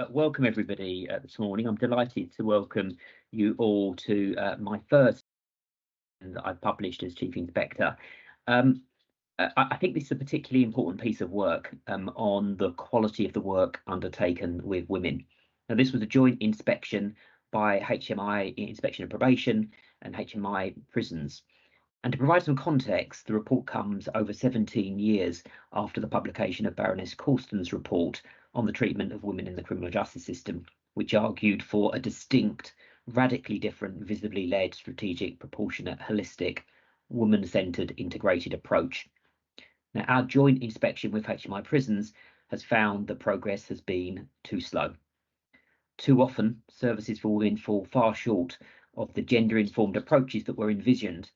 Welcome everybody this morning. I'm delighted to welcome you all to my first that I've published as Chief Inspector. I think this is a particularly important piece of work on the quality of the work undertaken with women. Now, this was a joint inspection by HMI Inspection and Probation and HMI Prisons. And to provide some context, the report comes over 17 years after the publication of Baroness Corsten's report on the treatment of women in the criminal justice system, which argued for a distinct, radically different, visibly led, strategic, proportionate, holistic, woman-centred integrated approach. Now, our joint inspection with HMI Prisons has found that progress has been too slow. Too often, services for women fall far short of the gender-informed approaches that were envisioned,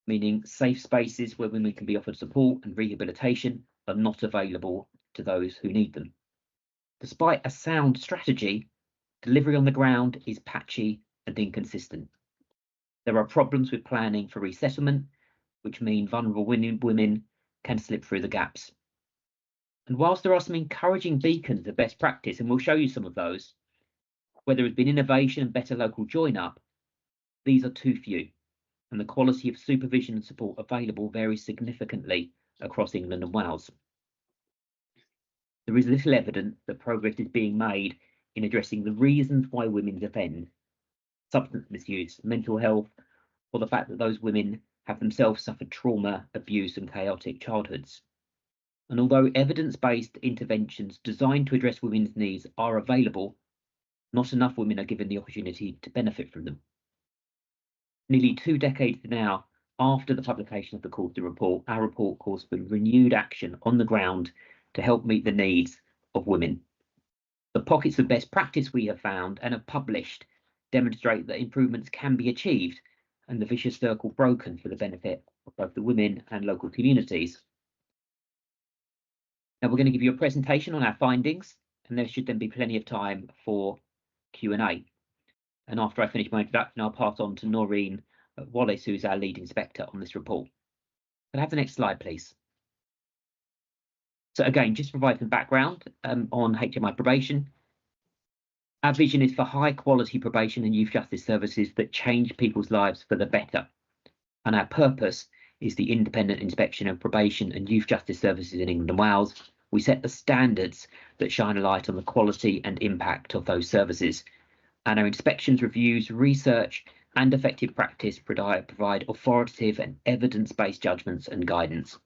meaning safe spaces where women can be offered support and rehabilitation are not available to those who need them. Despite a sound strategy, delivery on the ground is patchy and inconsistent. There are problems with planning for resettlement, which mean vulnerable women can slip through the gaps. And whilst there are some encouraging beacons of best practice, and we'll show you some of those, where there has been innovation and better local join-up, these are too few, and the quality of supervision and support available varies significantly across England and Wales. There is little evidence that progress is being made in addressing the reasons why women offend: substance misuse, mental health, or the fact that those women have themselves suffered trauma, abuse, and chaotic childhoods. And although evidence-based interventions designed to address women's needs are available, not enough women are given the opportunity to benefit from them. Nearly 2 decades now after the publication of the Corsten report, our report calls for renewed action on the ground to help meet the needs of women. The pockets of best practice we have found and have published demonstrate that improvements can be achieved and the vicious circle broken for the benefit of both the women and local communities. Now, we're going to give you a presentation on our findings, and there should then be plenty of time for Q&A. And after I finish my introduction, I'll pass on to Noreen Wallace, who's our lead inspector on this report. Can I have the next slide, please? So again, just to provide some background on HMI Probation. Our vision is for high quality probation and youth justice services that change people's lives for the better. And our purpose is the independent inspection of probation and youth justice services in England and Wales. We set the standards that shine a light on the quality and impact of those services. And our inspections, reviews, research and effective practice provide authoritative and evidence-based judgments and guidance.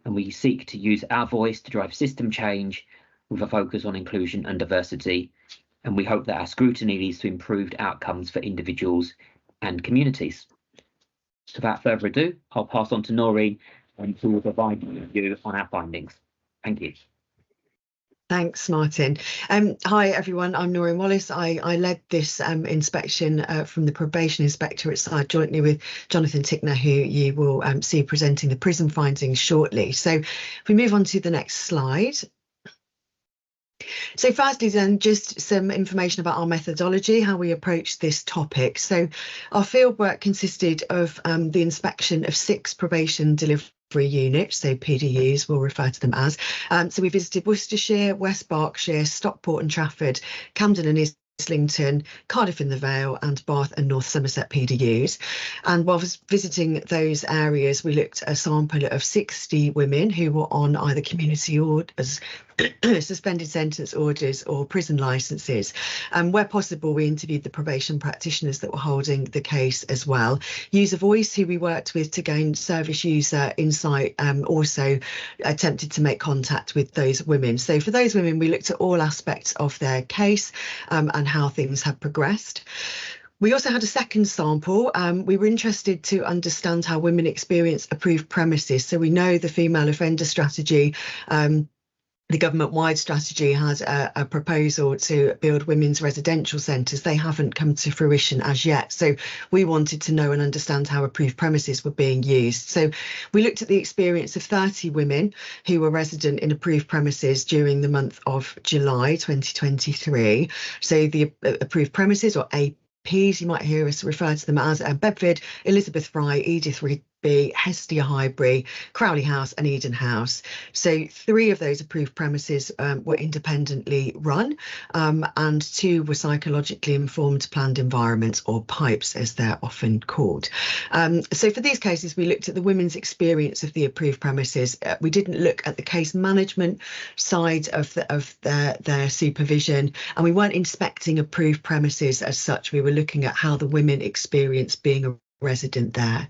And we seek to use our voice to drive system change with a focus on inclusion and diversity. And we hope that our scrutiny leads to improved outcomes for individuals and communities. So without further ado, I'll pass on to Noreen, who will provide you on our findings. Thank you. Thanks, Martin. Hi, everyone. I'm Noreen Wallace. I led this inspection from the probation inspectorate side jointly with Jonathan Tickner, who you will see presenting the prison findings shortly. So if we move on to the next slide. So firstly, then, just some information about our methodology, how we approach this topic. So our fieldwork consisted of the inspection of 6 probation delivery units, so PDUs, we'll refer to them as. So we visited Worcestershire, West Berkshire, Stockport and Trafford, Camden and Islington, Cardiff in the Vale and Bath and North Somerset PDUs. And while visiting those areas, we looked at a sample of 60 women who were on either community orders, suspended sentence orders or prison licences. And where possible, we interviewed the probation practitioners that were holding the case as well. User Voice, who we worked with to gain service user insight, also attempted to make contact with those women. So for those women, we looked at all aspects of their case and how things have progressed. We also had a second sample. We were interested to understand how women experience approved premises. So we know the female offender strategy, the government-wide strategy had a proposal to build women's residential centres. They haven't come to fruition as yet. So we wanted to know and understand how approved premises were being used. So we looked at the experience of 30 women who were resident in approved premises during the month of July 2023. So the approved premises, or APs, you might hear us refer to them as Bedford, Elizabeth Fry, Edith Hestia Highbury, Crowley House and Eden House. So 3 of those approved premises were independently run, and 2 were psychologically informed planned environments, or PIPEs as they're often called. So for these cases, we looked at the women's experience of the approved premises. We didn't look at the case management side of their supervision, and we weren't inspecting approved premises as such. We were looking at how the women experience being a resident there.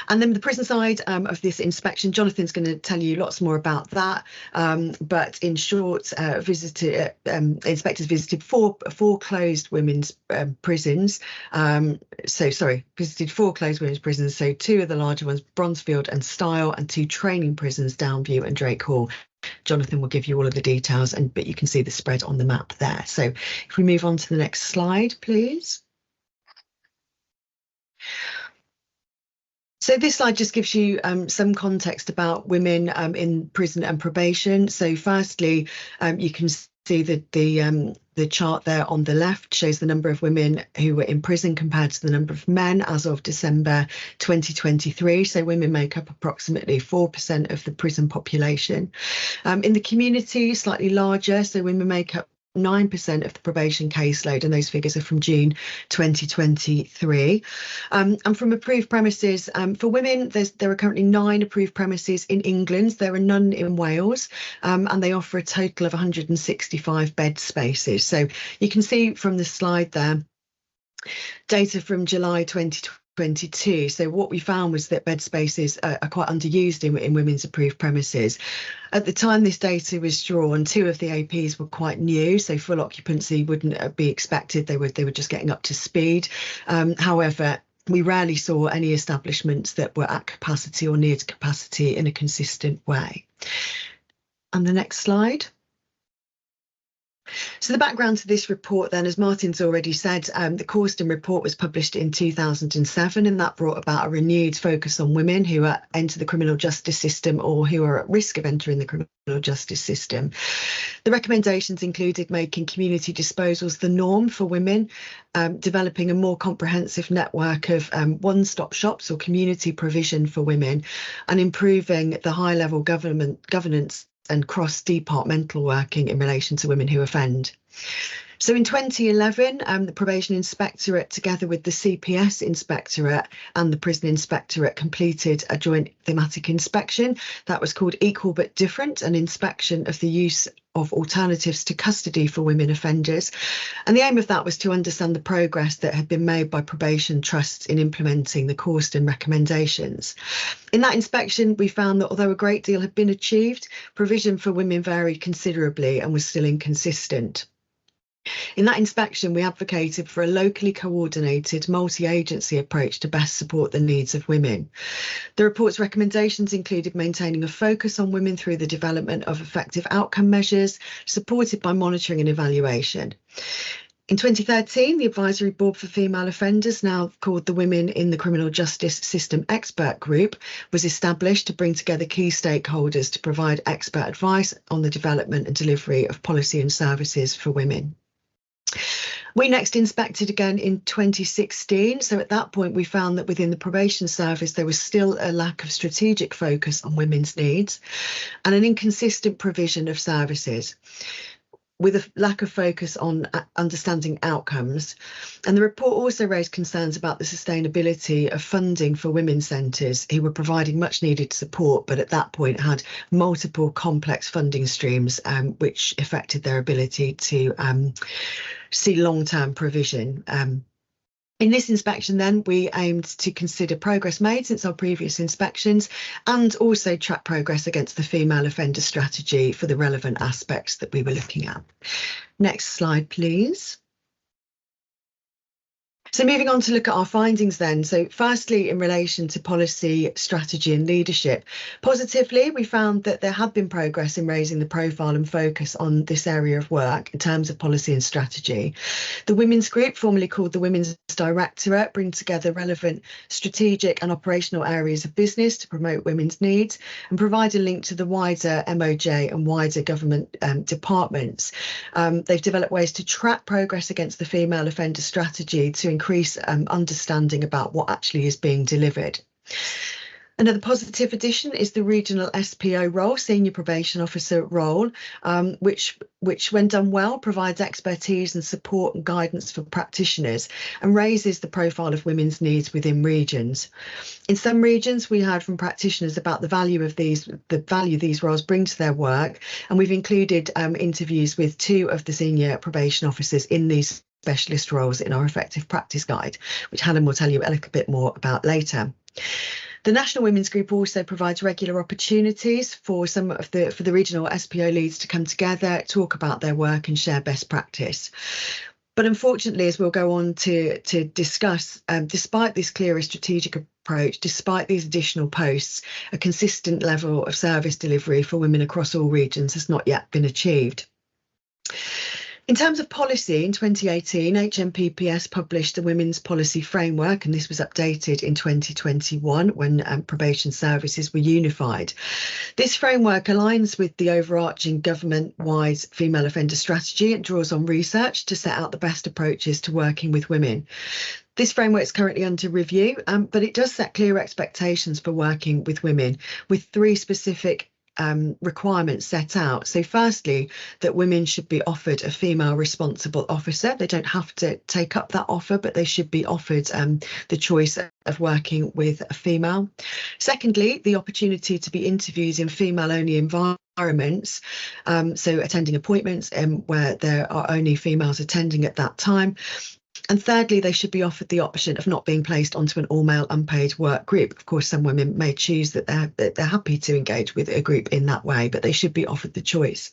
And then the prison side of this inspection, Jonathan's going to tell you lots more about that. But in short, inspectors visited four closed women's prisons. Visited 4 closed women's prisons. So 2 of the larger ones, Bronzefield and Style, and 2 training prisons, Downview and Drake Hall. Jonathan will give you all of the details, but you can see the spread on the map there. So if we move on to the next slide, please. So this slide just gives you some context about women in prison and probation. So firstly, you can see that the chart there on the left shows the number of women who were in prison compared to the number of men as of December 2023. So women make up approximately 4% of the prison population. In the community, slightly larger, so women make up 9% of the probation caseload, and those figures are from June 2023. And from approved premises, for women, there are currently 9 approved premises in England. There are none in Wales, and they offer a total of 165 bed spaces. So you can see from the slide there, data from July 2022. So what we found was that bed spaces are quite underused in women's approved premises. At the time this data was drawn, 2 of the APs were quite new, so full occupancy wouldn't be expected. They were just getting up to speed. However, we rarely saw any establishments that were at capacity or near to capacity in a consistent way. And the next slide. So the background to this report then, as Martin's already said, the Corston report was published in 2007, and that brought about a renewed focus on women who enter the criminal justice system or who are at risk of entering the criminal justice system. The recommendations included making community disposals the norm for women, developing a more comprehensive network of one-stop shops or community provision for women, and improving the high-level governance and cross-departmental working in relation to women who offend. So in 2011, the Probation Inspectorate, together with the CPS Inspectorate and the Prison Inspectorate, completed a joint thematic inspection that was called Equal But Different, an inspection of the use of alternatives to custody for women offenders. And the aim of that was to understand the progress that had been made by probation trusts in implementing the Corston recommendations. In that inspection, we found that although a great deal had been achieved, provision for women varied considerably and was still inconsistent. In that inspection, we advocated for a locally coordinated multi-agency approach to best support the needs of women. The report's recommendations included maintaining a focus on women through the development of effective outcome measures, supported by monitoring and evaluation. In 2013, the Advisory Board for Female Offenders, now called the Women in the Criminal Justice System Expert Group, was established to bring together key stakeholders to provide expert advice on the development and delivery of policy and services for women. We next inspected again in 2016. So at that point, we found that within the probation service, there was still a lack of strategic focus on women's needs and an inconsistent provision of services, with a lack of focus on understanding outcomes. And the report also raised concerns about the sustainability of funding for women's centres who were providing much needed support, but at that point had multiple complex funding streams, which affected their ability to see long-term provision. In this inspection then, we aimed to consider progress made since our previous inspections and also track progress against the female offender strategy for the relevant aspects that we were looking at. Next slide, please. So moving on to look at our findings then. So firstly, in relation to policy, strategy and leadership, positively, we found that there had been progress in raising the profile and focus on this area of work in terms of policy and strategy. The Women's Group, formerly called the Women's Directorate, bring together relevant strategic and operational areas of business to promote women's needs and provide a link to the wider MOJ and wider government departments. They've developed ways to track progress against the female offender strategy to increase understanding about what actually is being delivered. Another positive addition is the regional SPO role, Senior Probation Officer role, which when done well, provides expertise and support and guidance for practitioners and raises the profile of women's needs within regions. In some regions, we heard from practitioners about the value these roles bring to their work, and we've included interviews with 2 of the senior probation officers in these specialist roles in our effective practice guide, which Helen will tell you a little bit more about later. The National Women's Group also provides regular opportunities for the regional SPO leads to come together, talk about their work and share best practice. But unfortunately, as we'll go on to discuss, despite this clearer strategic approach, despite these additional posts, a consistent level of service delivery for women across all regions has not yet been achieved. In terms of policy, in 2018, HMPPS published the Women's Policy Framework, and this was updated in 2021 when probation services were unified. This framework aligns with the overarching government-wide female offender strategy and draws on research to set out the best approaches to working with women. This framework is currently under review, but it does set clear expectations for working with women, with 3 specific requirements set out. So firstly, that women should be offered a female responsible officer. They don't have to take up that offer, but they should be offered the choice of working with a female. Secondly, the opportunity to be interviewed in female-only environments, so attending appointments where there are only females attending at that time. And thirdly, they should be offered the option of not being placed onto an all-male unpaid work group. Of course, some women may choose that they're happy to engage with a group in that way, but they should be offered the choice.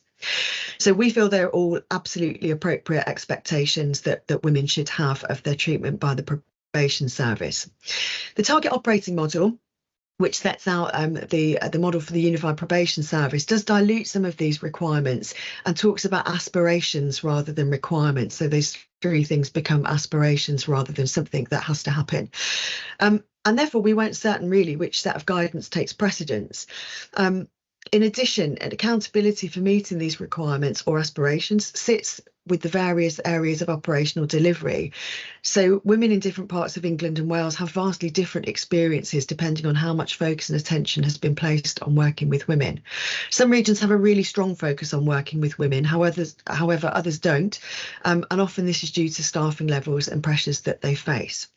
So we feel they're all absolutely appropriate expectations that women should have of their treatment by the probation service. The target operating model, which sets out the model for the Unified Probation Service, does dilute some of these requirements and talks about aspirations rather than requirements. So those 3 things become aspirations rather than something that has to happen. And therefore, we weren't certain really which set of guidance takes precedence. In addition, an accountability for meeting these requirements or aspirations sits with the various areas of operational delivery. So women in different parts of England and Wales have vastly different experiences depending on how much focus and attention has been placed on working with women. Some regions have a really strong focus on working with women, however, others don't, and often this is due to staffing levels and pressures that they face.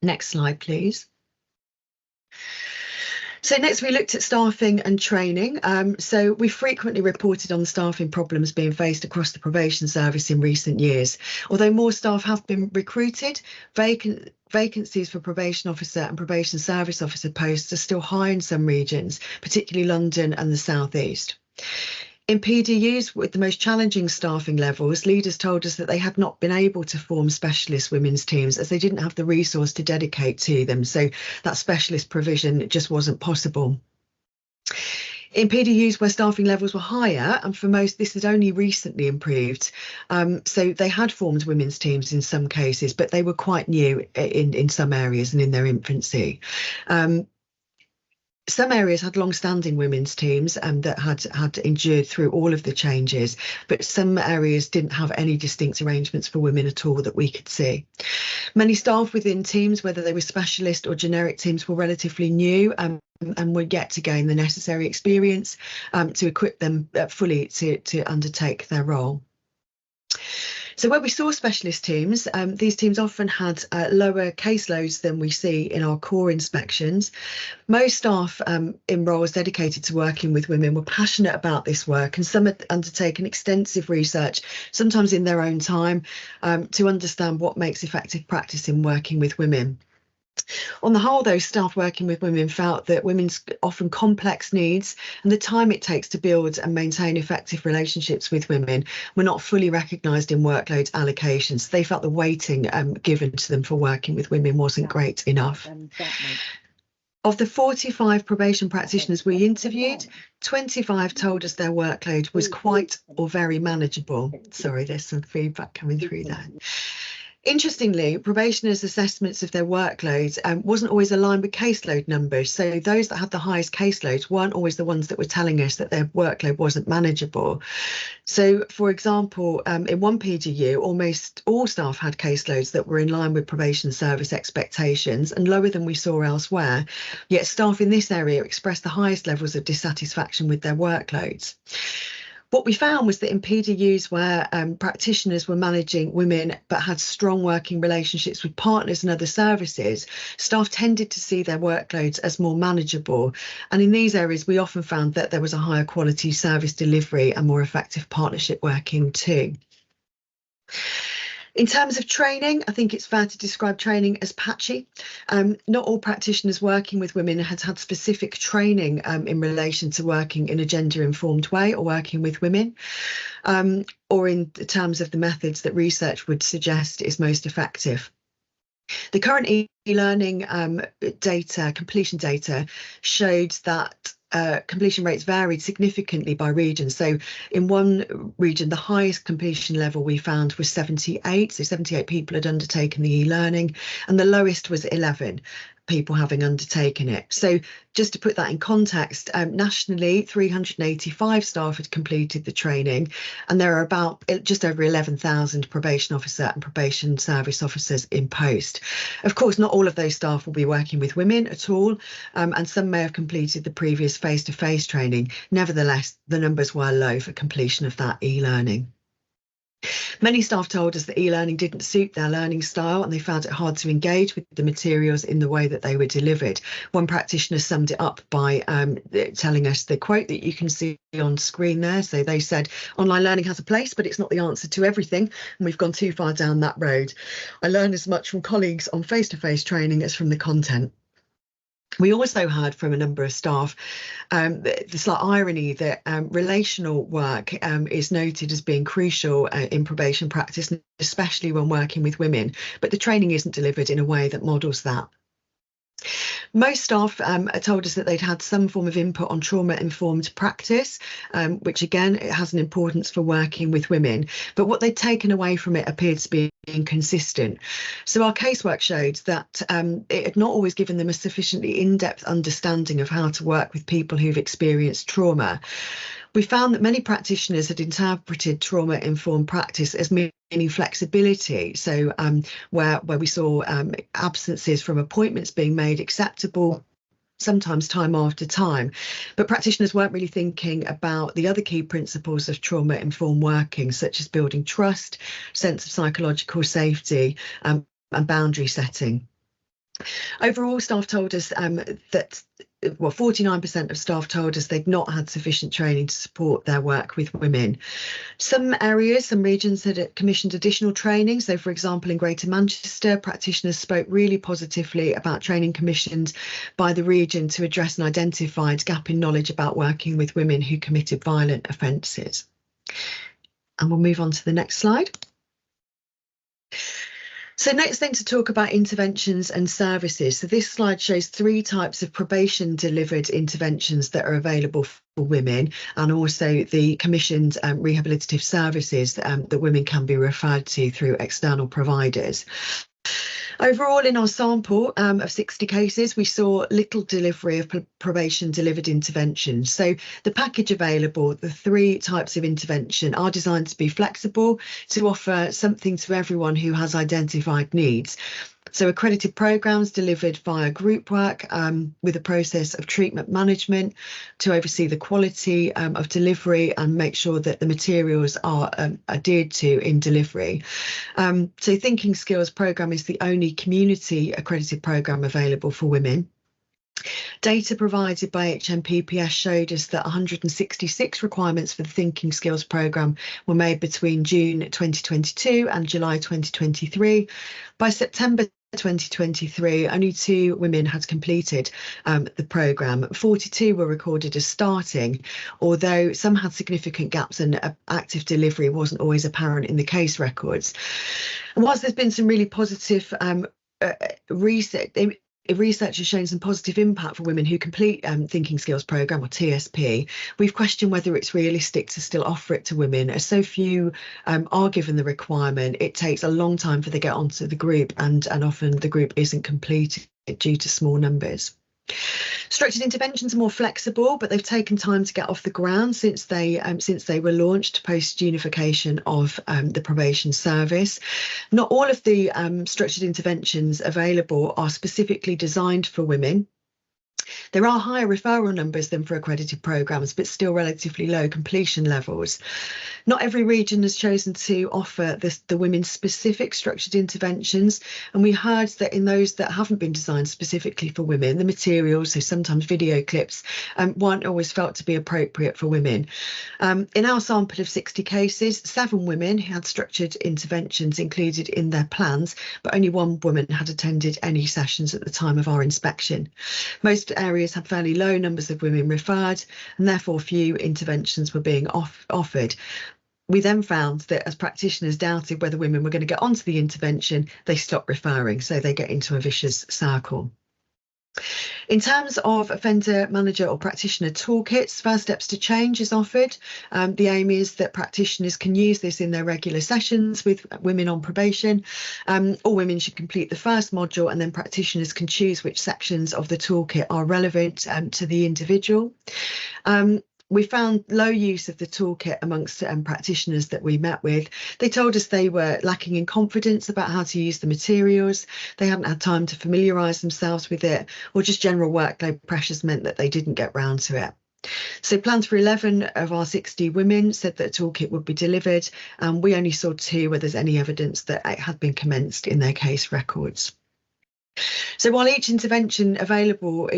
Next slide, please. So next we looked at staffing and training. So we frequently reported on the staffing problems being faced across the probation service in recent years. Although more staff have been recruited, vacancies for probation officer and probation service officer posts are still high in some regions, particularly London and the South East. In PDUs with the most challenging staffing levels, leaders told us that they had not been able to form specialist women's teams as they didn't have the resource to dedicate to them. So that specialist provision just wasn't possible. In PDUs where staffing levels were higher, and for most this had only recently improved, so they had formed women's teams in some cases, but they were quite new in some areas and in their infancy. Some areas had long-standing women's teams that had endured through all of the changes, but some areas didn't have any distinct arrangements for women at all that we could see. Many staff within teams, whether they were specialist or generic teams, were relatively new and were yet to gain the necessary experience to equip them fully to undertake their role. So where we saw specialist teams, these teams often had lower caseloads than we see in our core inspections. Most staff in roles dedicated to working with women were passionate about this work, and some had undertaken extensive research, sometimes in their own time, to understand what makes effective practice in working with women. On the whole, though, staff working with women felt that women's often complex needs and the time it takes to build and maintain effective relationships with women were not fully recognised in workload allocations. They felt the weighting given to them for working with women wasn't great enough. Of the 45 probation practitioners we interviewed, 25 told us their workload was quite or very manageable. Sorry, there's some feedback coming through there. Interestingly, probationers' assessments of their workloads wasn't always aligned with caseload numbers. So those that had the highest caseloads weren't always the ones that were telling us that their workload wasn't manageable. So, for example, in one PDU, almost all staff had caseloads that were in line with probation service expectations and lower than we saw elsewhere. Yet staff in this area expressed the highest levels of dissatisfaction with their workloads. What we found was that in PDUs where practitioners were managing women but had strong working relationships with partners and other services, staff tended to see their workloads as more manageable. And in these areas, we often found that there was a higher quality service delivery and more effective partnership working too. In terms of training, I think it's fair to describe training as patchy. Not all practitioners working with women had had specific training in relation to working in a gender-informed way or working with women, or in terms of the methods that research would suggest is most effective. The current e-learning data, completion data, showed that completion rates varied significantly by region. So in one region, the highest completion level we found was 78. So 78 people had undertaken the e-learning, and the lowest was 11 people having undertaken it. So just to put that in context, nationally, 385 staff had completed the training, and there are about just over 11,000 probation officer and probation service officers in post. Of course, not all of those staff will be working with women at all, and some may have completed the previous face-to-face training. Nevertheless, the numbers were low for completion of that e-learning. Many staff told us that e-learning didn't suit their learning style and they found it hard to engage with the materials in the way that they were delivered. One practitioner summed it up by telling us the quote that you can see on screen there. So they said, online learning has a place, but it's not the answer to everything. And we've gone too far down that road. I learned as much from colleagues on face-to-face training as from the content. We also heard from a number of staff the slight irony that relational work is noted as being crucial in probation practice, especially when working with women, but the training isn't delivered in a way that models that. Most staff told us that they'd had some form of input on trauma-informed practice, which again, it has an importance for working with women, but what they'd taken away from it appeared to be inconsistent. So our casework showed that it had not always given them a sufficiently in-depth understanding of how to work with people who've experienced trauma. We found that many practitioners had interpreted trauma-informed practice as meaning flexibility. So where we saw absences from appointments being made acceptable, sometimes time after time. But practitioners weren't really thinking about the other key principles of trauma-informed working, such as building trust, sense of psychological safety, and boundary setting. Overall, staff told us that 49% of staff told us they'd not had sufficient training to support their work with women. Some areas, some regions had commissioned additional training. So, for example, in Greater Manchester, practitioners spoke really positively about training commissioned by the region to address an identified gap in knowledge about working with women who committed violent offences. And we'll move on to the next slide. So next thing to talk about interventions and services. So this slide shows 3 types of probation delivered interventions that are available for women, and also the commissioned rehabilitative services that women can be referred to through external providers. Overall, in our sample of 60 cases, we saw little delivery of probation delivered interventions. So the package available, the 3 types of intervention, are designed to be flexible, to offer something to everyone who has identified needs. So accredited programmes delivered via group work with a process of treatment management to oversee the quality of delivery and make sure that the materials are adhered to in delivery. So Thinking Skills programme is the only community accredited programme available for women. Data provided by HMPPS showed us that 166 requirements for the Thinking Skills programme were made between June 2022 and July 2023. By September 2023, only 2 women had completed the programme. 42 were recorded as starting, although some had significant gaps and active delivery wasn't always apparent in the case records. And whilst there's been some really positive research, research has shown some positive impact for women who complete Thinking Skills Programme, or TSP, we've questioned whether it's realistic to still offer it to women, as so few are given the requirement. It takes a long time for they get onto the group, and often the group isn't completed due to small numbers. Structured interventions are more flexible, but they've taken time to get off the ground since they were launched post unification of the probation service. Not all of the structured interventions available are specifically designed for women. There are higher referral numbers than for accredited programmes, but still relatively low completion levels. Not every region has chosen to offer the women's specific structured interventions, and we heard that in those that haven't been designed specifically for women, the materials, so sometimes video clips, weren't always felt to be appropriate for women. In our sample of 60 cases, 7 women had structured interventions included in their plans, but only 1 woman had attended any sessions at the time of our inspection. Most areas had fairly low numbers of women referred, and therefore few interventions were being offered. We then found that as practitioners doubted whether women were going to get onto the intervention, they stopped referring, so they get into a vicious circle. In terms of offender manager or practitioner toolkits, First Steps to Change is offered. The aim is that practitioners can use this in their regular sessions with women on probation. All women should complete the first module, and then practitioners can choose which sections of the toolkit are relevant to the individual. We found low use of the toolkit amongst practitioners that we met with. They told us they were lacking in confidence about how to use the materials. They hadn't had time to familiarise themselves with it, or just general workload pressures meant that they didn't get round to it. So plans for 11 of our 60 women said that a toolkit would be delivered, and we only saw 2 where there's any evidence that it had been commenced in their case records. So while each intervention available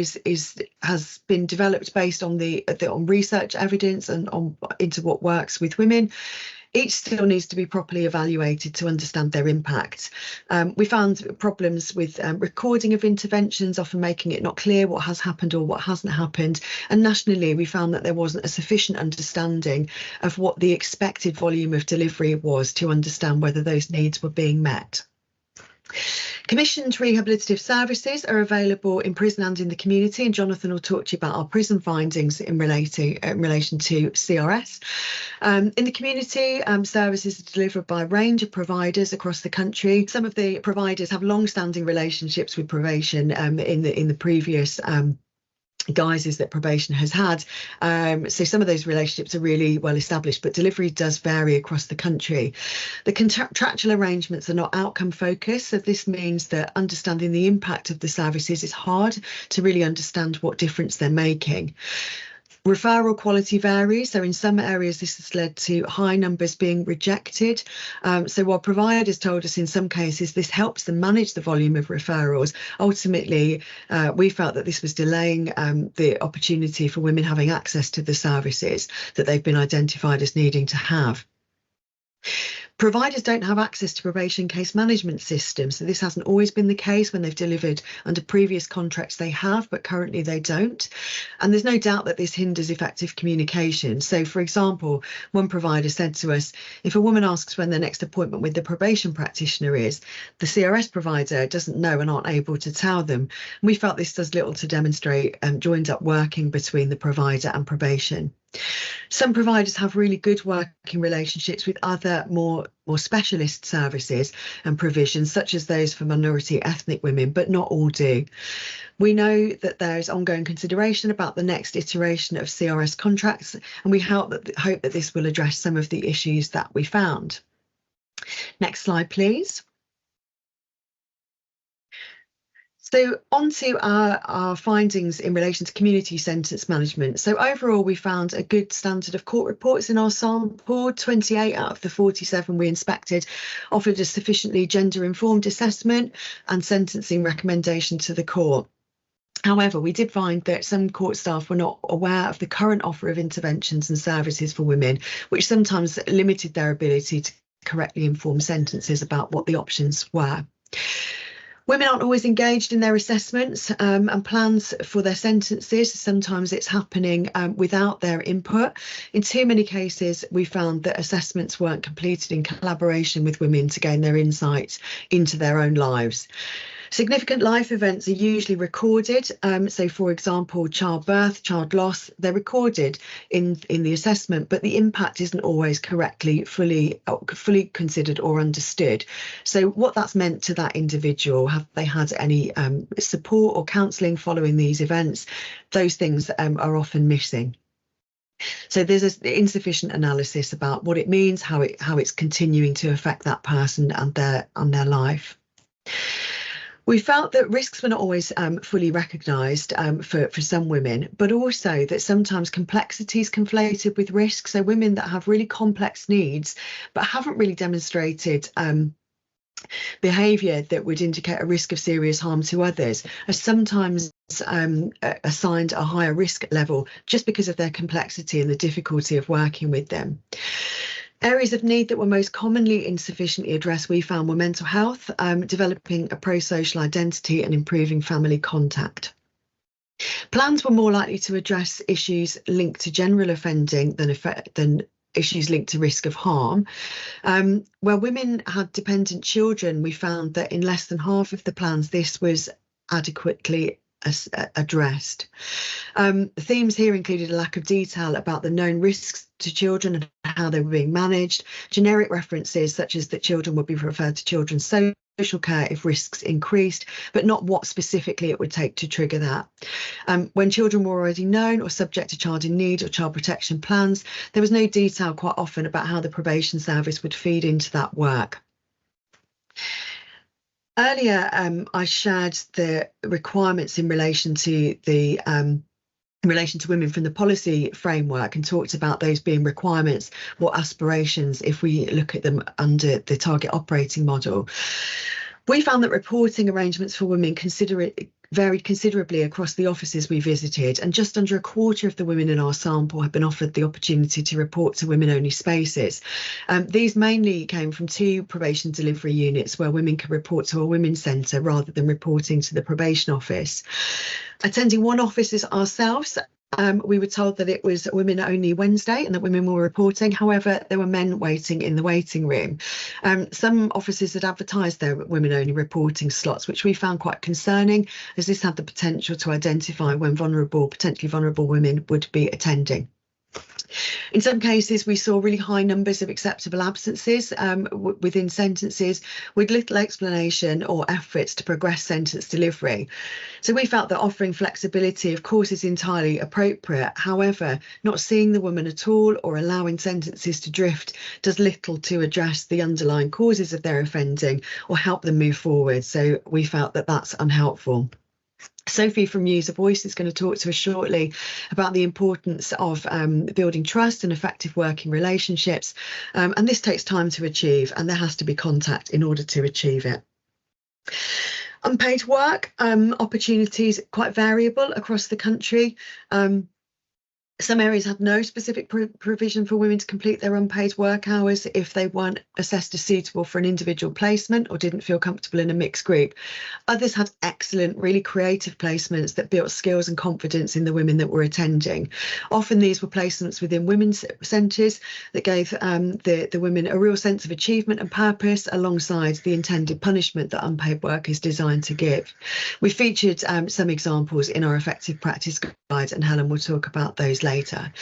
has been developed based on on research evidence and into what works with women, each still needs to be properly evaluated to understand their impact. We found problems with recording of interventions, often making it not clear what has happened or what hasn't happened. And nationally, we found that there wasn't a sufficient understanding of what the expected volume of delivery was to understand whether those needs were being met. Commissioned rehabilitative services are available in prison and in the community, and Jonathan will talk to you about our prison findings in relation to CRS. In the community, services are delivered by a range of providers across the country. Some of the providers have long-standing relationships with probation in the previous guises that probation has had. So some of those relationships are really well established, but delivery does vary across the country. The contractual arrangements are not outcome focused, so this means that understanding the impact of the services is hard to really understand what difference they're making. Referral quality varies, so in some areas this has led to high numbers being rejected. So while providers told us in some cases this helps them manage the volume of referrals, ultimately we felt that this was delaying the opportunity for women having access to the services that they've been identified as needing to have. Providers don't have access to probation case management systems, so this hasn't always been the case. When they've delivered under previous contracts they have, but currently they don't. And there's no doubt that this hinders effective communication. So for example, one provider said to us, if a woman asks when their next appointment with the probation practitioner is, the CRS provider doesn't know and aren't able to tell them. And we felt this does little to demonstrate joined up working between the provider and probation. Some providers have really good working relationships with other more specialist services and provisions, such as those for minority ethnic women, but not all do. We know that there's ongoing consideration about the next iteration of CRS contracts, and we hope that this will address some of the issues that we found. Next slide, please. So on to our findings in relation to community sentence management. So overall, we found a good standard of court reports in our sample. 28 out of the 47 we inspected offered a sufficiently gender-informed assessment and sentencing recommendation to the court. However, we did find that some court staff were not aware of the current offer of interventions and services for women, which sometimes limited their ability to correctly inform sentences about what the options were. Women aren't always engaged in their assessments and plans for their sentences. Sometimes it's happening without their input. In too many cases, we found that assessments weren't completed in collaboration with women to gain their insights into their own lives. Significant life events are usually recorded. So, for example, childbirth, child loss, they're recorded in the assessment, but the impact isn't always correctly, fully considered or understood. So what that's meant to that individual, have they had any support or counselling following these events? Those things are often missing. So there's insufficient analysis about what it means, how it's continuing to affect that person and their life. We felt that risks were not always fully recognised for some women, but also that sometimes complexity is conflated with risk. So women that have really complex needs but haven't really demonstrated behaviour that would indicate a risk of serious harm to others are sometimes assigned a higher risk level just because of their complexity and the difficulty of working with them. Areas of need that were most commonly insufficiently addressed, we found, were mental health, developing a pro-social identity and improving family contact. Plans were more likely to address issues linked to general offending than issues linked to risk of harm. Where women had dependent children, we found that in less than half of the plans, this was adequately addressed. Themes here included a lack of detail about the known risks to children and how they were being managed, generic references such as that children would be referred to children's social care if risks increased, but not what specifically it would take to trigger that. When children were already known or subject to child in need or child protection plans, there was no detail quite often about how the probation service would feed into that work. Earlier, I shared the requirements in relation to women from the policy framework and talked about those being requirements or aspirations if we look at them under the target operating model. We found that reporting arrangements for women varied considerably across the offices we visited, and just under a quarter of the women in our sample had been offered the opportunity to report to women-only spaces. These mainly came from 2 probation delivery units where women could report to a women's centre rather than reporting to the probation office. Attending one office ourselves, we were told that it was women only Wednesday and that women were reporting. However, there were men waiting in the waiting room. Some offices had advertised their women only reporting slots, which we found quite concerning, as this had the potential to identify when potentially vulnerable women would be attending. In some cases, we saw really high numbers of acceptable absences within sentences with little explanation or efforts to progress sentence delivery. So we felt that offering flexibility, of course, is entirely appropriate. However, not seeing the woman at all or allowing sentences to drift does little to address the underlying causes of their offending or help them move forward. So we felt that that's unhelpful. Sophie from Use a Voice is going to talk to us shortly about the importance of building trust and effective working relationships. And this takes time to achieve, and there has to be contact in order to achieve it. Unpaid work opportunities quite variable across the country. Some areas had no specific provision for women to complete their unpaid work hours if they weren't assessed as suitable for an individual placement or didn't feel comfortable in a mixed group. Others had excellent, really creative placements that built skills and confidence in the women that were attending. Often these were placements within women's centres that gave the women a real sense of achievement and purpose alongside the intended punishment that unpaid work is designed to give. We featured some examples in our effective practice guide, and Helen will talk about those later.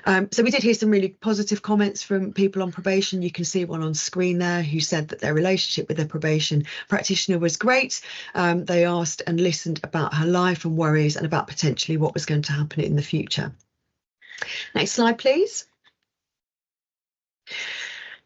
So we did hear some really positive comments from people on probation. You can see one on screen there who said that their relationship with their probation practitioner was great. They asked and listened about her life and worries and about potentially what was going to happen in the future. Next slide, please.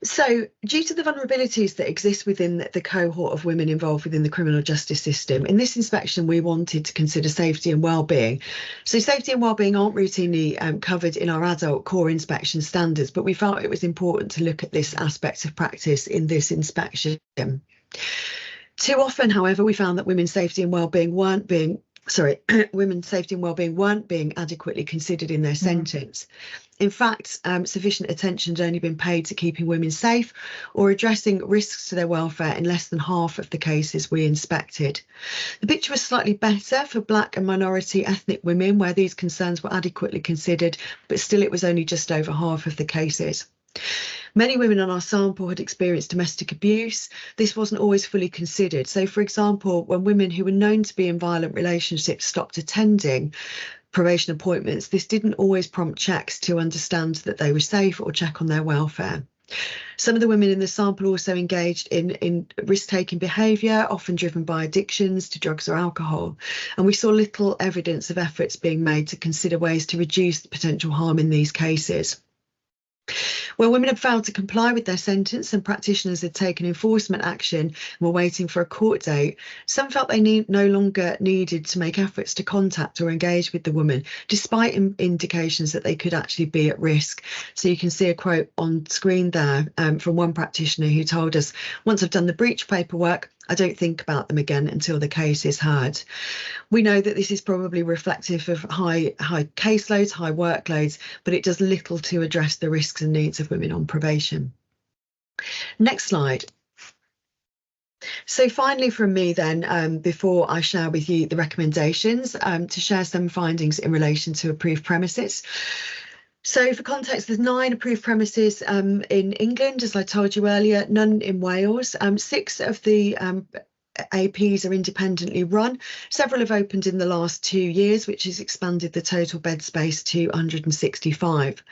So, due to the vulnerabilities that exist within the cohort of women involved within the criminal justice system, in this inspection we wanted to consider safety and wellbeing. So safety and wellbeing aren't routinely covered in our adult core inspection standards, but we felt it was important to look at this aspect of practice in this inspection. Too often, however, we found that women's safety and wellbeing weren't being adequately considered in their sentence. In fact, sufficient attention had only been paid to keeping women safe or addressing risks to their welfare in less than half of the cases we inspected. The picture was slightly better for Black and minority ethnic women, where these concerns were adequately considered, but still it was only just over half of the cases. Many women on our sample had experienced domestic abuse. This wasn't always fully considered. So, for example, when women who were known to be in violent relationships stopped attending probation appointments, this didn't always prompt checks to understand that they were safe or check on their welfare. Some of the women in the sample also engaged in risk-taking behaviour, often driven by addictions to drugs or alcohol. And we saw little evidence of efforts being made to consider ways to reduce the potential harm in these cases. Where women had failed to comply with their sentence and practitioners had taken enforcement action and were waiting for a court date, some felt they no longer needed to make efforts to contact or engage with the woman, despite indications that they could actually be at risk. So you can see a quote on screen there from one practitioner who told us, "Once I've done the breach paperwork, I don't think about them again until the case is heard." We know that this is probably reflective of high caseloads, high workloads, but it does little to address the risks and needs of women on probation. Next slide. So finally from me then, before I share with you the recommendations, to share some findings in relation to approved premises. So for context, there's 9 approved premises in England, as I told you earlier, none in Wales. 6 of the APs are independently run. Several have opened in the last 2 years, which has expanded the total bed space to 165.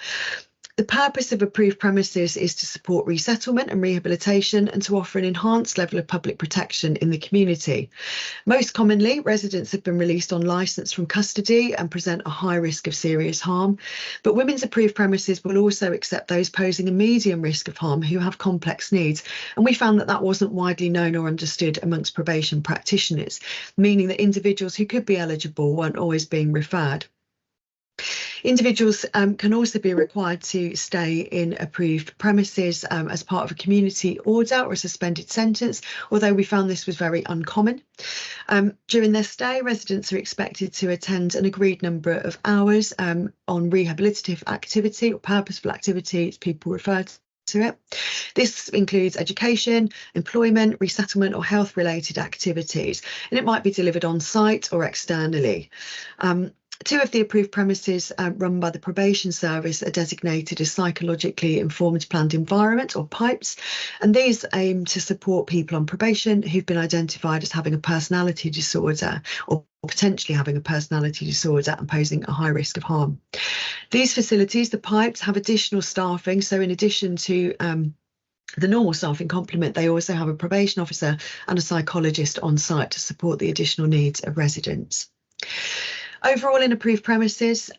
The purpose of approved premises is to support resettlement and rehabilitation and to offer an enhanced level of public protection in the community. Most commonly, residents have been released on licence from custody and present a high risk of serious harm. But women's approved premises will also accept those posing a medium risk of harm who have complex needs. And we found that that wasn't widely known or understood amongst probation practitioners, meaning that individuals who could be eligible weren't always being referred. Individuals can also be required to stay in approved premises as part of a community order or a suspended sentence, although we found this was very uncommon. During their stay, residents are expected to attend an agreed number of hours on rehabilitative activity or purposeful activity, as people refer to it. This includes education, employment, resettlement or health related activities, and it might be delivered on site or externally. 2 of the approved premises run by the probation service are designated as psychologically informed planned environment or PIPEs, and these aim to support people on probation who've been identified as having a personality disorder or potentially having a personality disorder and posing a high risk of harm. These facilities, the PIPEs, have additional staffing, so in addition to the normal staffing complement, they also have a probation officer and a psychologist on site to support the additional needs of residents. Overall, in approved premises,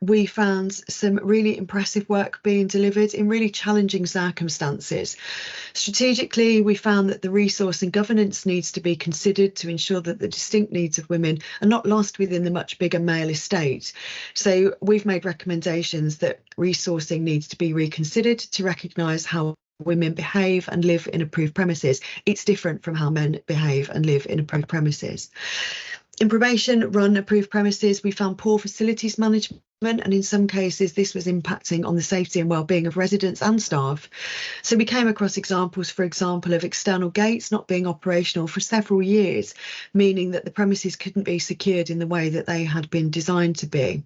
we found some really impressive work being delivered in really challenging circumstances. Strategically, we found that the resource and governance needs to be considered to ensure that the distinct needs of women are not lost within the much bigger male estate. So we've made recommendations that resourcing needs to be reconsidered to recognise how women behave and live in approved premises. It's different from how men behave and live in approved premises. In probation run approved premises, we found poor facilities management, and in some cases this was impacting on the safety and well-being of residents and staff. So we came across examples, for example, of external gates not being operational for several years, meaning that the premises couldn't be secured in the way that they had been designed to be.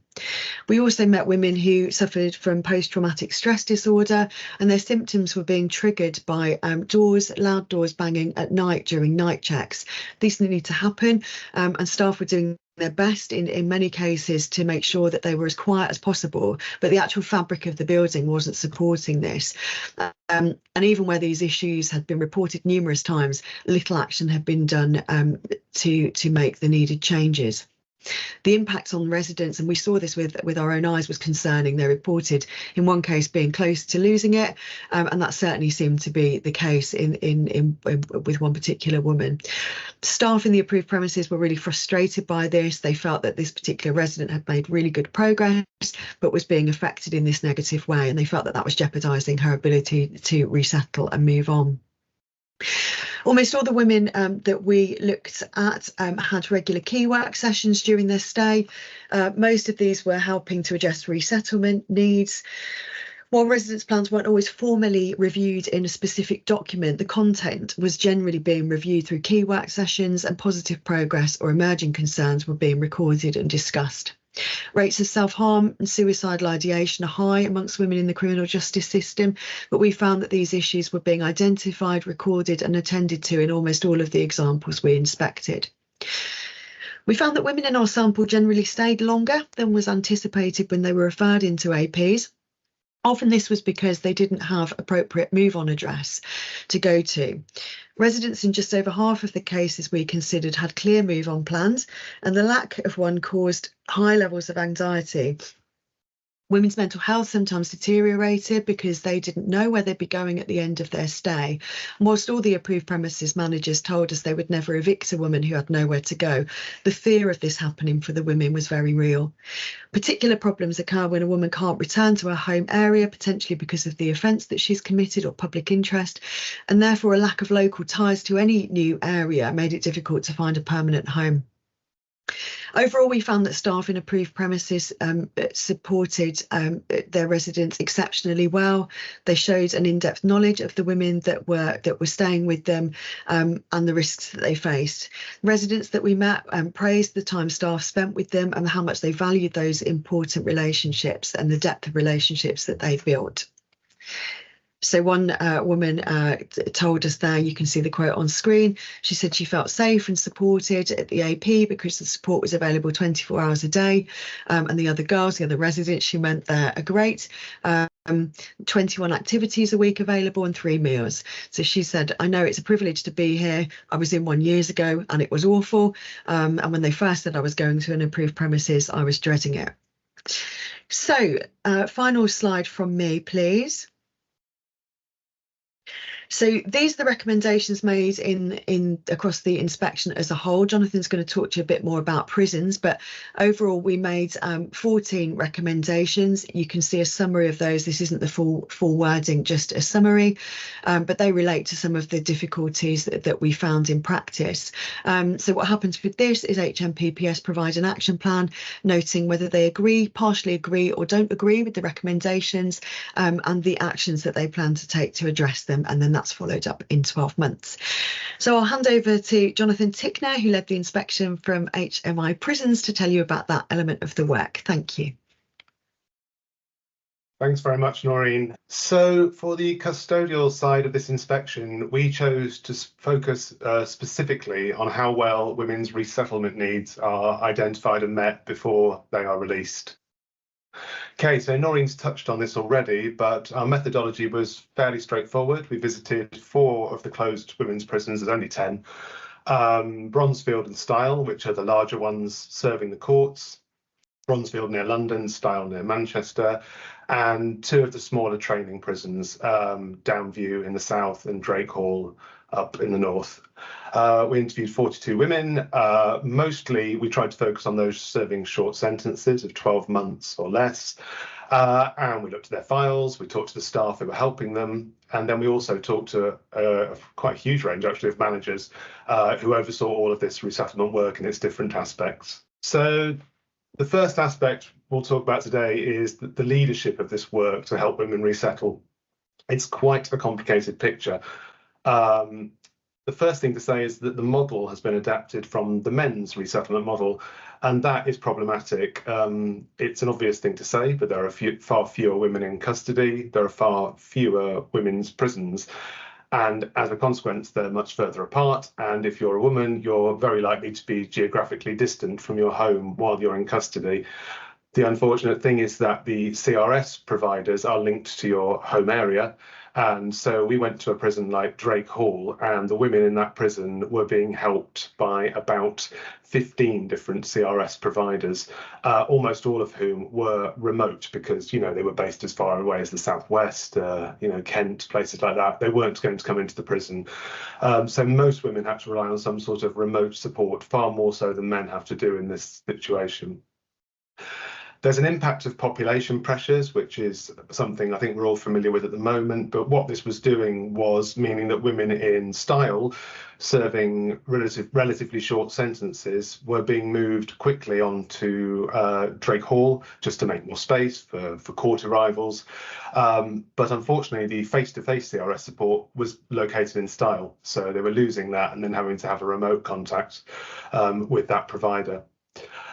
We also met women who suffered from post-traumatic stress disorder, and their symptoms were being triggered by loud doors banging at night during night checks. These need to happen, and staff were doing their best in many cases to make sure that they were as quiet as possible, but the actual fabric of the building wasn't supporting this. And even where these issues had been reported numerous times, little action had been done to make the needed changes. The impact on residents, and we saw this with our own eyes, was concerning. They reported in one case being close to losing it, and that certainly seemed to be the case with one particular woman. Staff in the approved premises were really frustrated by this. They felt that this particular resident had made really good progress but was being affected in this negative way, and they felt that that was jeopardising her ability to resettle and move on. Almost all the women that we looked at had regular key work sessions during their stay. Most of these were helping to address resettlement needs. While residence plans weren't always formally reviewed in a specific document, the content was generally being reviewed through key work sessions, and positive progress or emerging concerns were being recorded and discussed. Rates of self-harm and suicidal ideation are high amongst women in the criminal justice system, but we found that these issues were being identified, recorded and attended to in almost all of the examples we inspected. We found that women in our sample generally stayed longer than was anticipated when they were referred into APs. Often this was because they didn't have appropriate move-on address to go to. Residents in just over half of the cases we considered had clear move-on plans, and the lack of one caused high levels of anxiety. Women's mental health sometimes deteriorated because they didn't know where they'd be going at the end of their stay. Whilst all the approved premises managers told us they would never evict a woman who had nowhere to go, the fear of this happening for the women was very real. Particular problems occur when a woman can't return to her home area, potentially because of the offence that she's committed or public interest, and therefore a lack of local ties to any new area made it difficult to find a permanent home. Overall, we found that staff in approved premises supported their residents exceptionally well. They showed an in-depth knowledge of the women that were staying with them and the risks that they faced. Residents that we met praised the time staff spent with them and how much they valued those important relationships and the depth of relationships that they built. So one woman told us there, you can see the quote on screen, she said she felt safe and supported at the AP because the support was available 24 hours a day. And the other girls, the other residents she met there are great. 21 activities a week available and 3 meals. So she said, I know it's a privilege to be here. I was in one years ago and it was awful. And when they first said I was going to an approved premises, I was dreading it. So final slide from me, please. So these are the recommendations made in across the inspection as a whole. Jonathan's going to talk to you a bit more about prisons, but overall we made 14 recommendations. You can see a summary of those. This isn't the full wording, just a summary, but they relate to some of the difficulties that we found in practice. So what happens with this is HMPPS provide an action plan noting whether they agree, partially agree or don't agree with the recommendations and the actions that they plan to take to address them, and then that's followed up in 12 months. So I'll hand over to Jonathan Tickner, who led the inspection from HMI Prisons, to tell you about that element of the work. Thank you. Thanks very much, Noreen. So for the custodial side of this inspection, we chose to focus specifically on how well women's resettlement needs are identified and met before they are released. Okay, so Noreen's touched on this already, but our methodology was fairly straightforward. We visited 4 of the closed women's prisons, there's only 10, Bronzefield and Style, which are the larger ones serving the courts, Bronzefield near London, Style near Manchester, and 2 of the smaller training prisons, Downview in the south and Drake Hall up in the north. We interviewed 42 women. Mostly we tried to focus on those serving short sentences of 12 months or less. And we looked at their files, we talked to the staff who were helping them, and then we also talked to quite a huge range actually of managers who oversaw all of this resettlement work in its different aspects. So the first aspect we'll talk about today is the leadership of this work to help women resettle. It's quite a complicated picture. The first thing to say is that the model has been adapted from the men's resettlement model, and that is problematic. It's an obvious thing to say, but there are far fewer women in custody, there are far fewer women's prisons, and as a consequence, they're much further apart. And if you're a woman, you're very likely to be geographically distant from your home while you're in custody. The unfortunate thing is that the CRS providers are linked to your home area. And so we went to a prison like Drake Hall, and the women in that prison were being helped by about 15 different CRS providers, almost all of whom were remote because, you know, they were based as far away as the southwest, you know, Kent, places like that. They weren't going to come into the prison. So most women had to rely on some sort of remote support, far more so than men have to do in this situation. There's an impact of population pressures, which is something I think we're all familiar with at the moment. But what this was doing was meaning that women in Style, serving relatively short sentences, were being moved quickly onto Drake Hall just to make more space for court arrivals. But unfortunately, the face-to-face CRS support was located in Style. So they were losing that and then having to have a remote contact with that provider.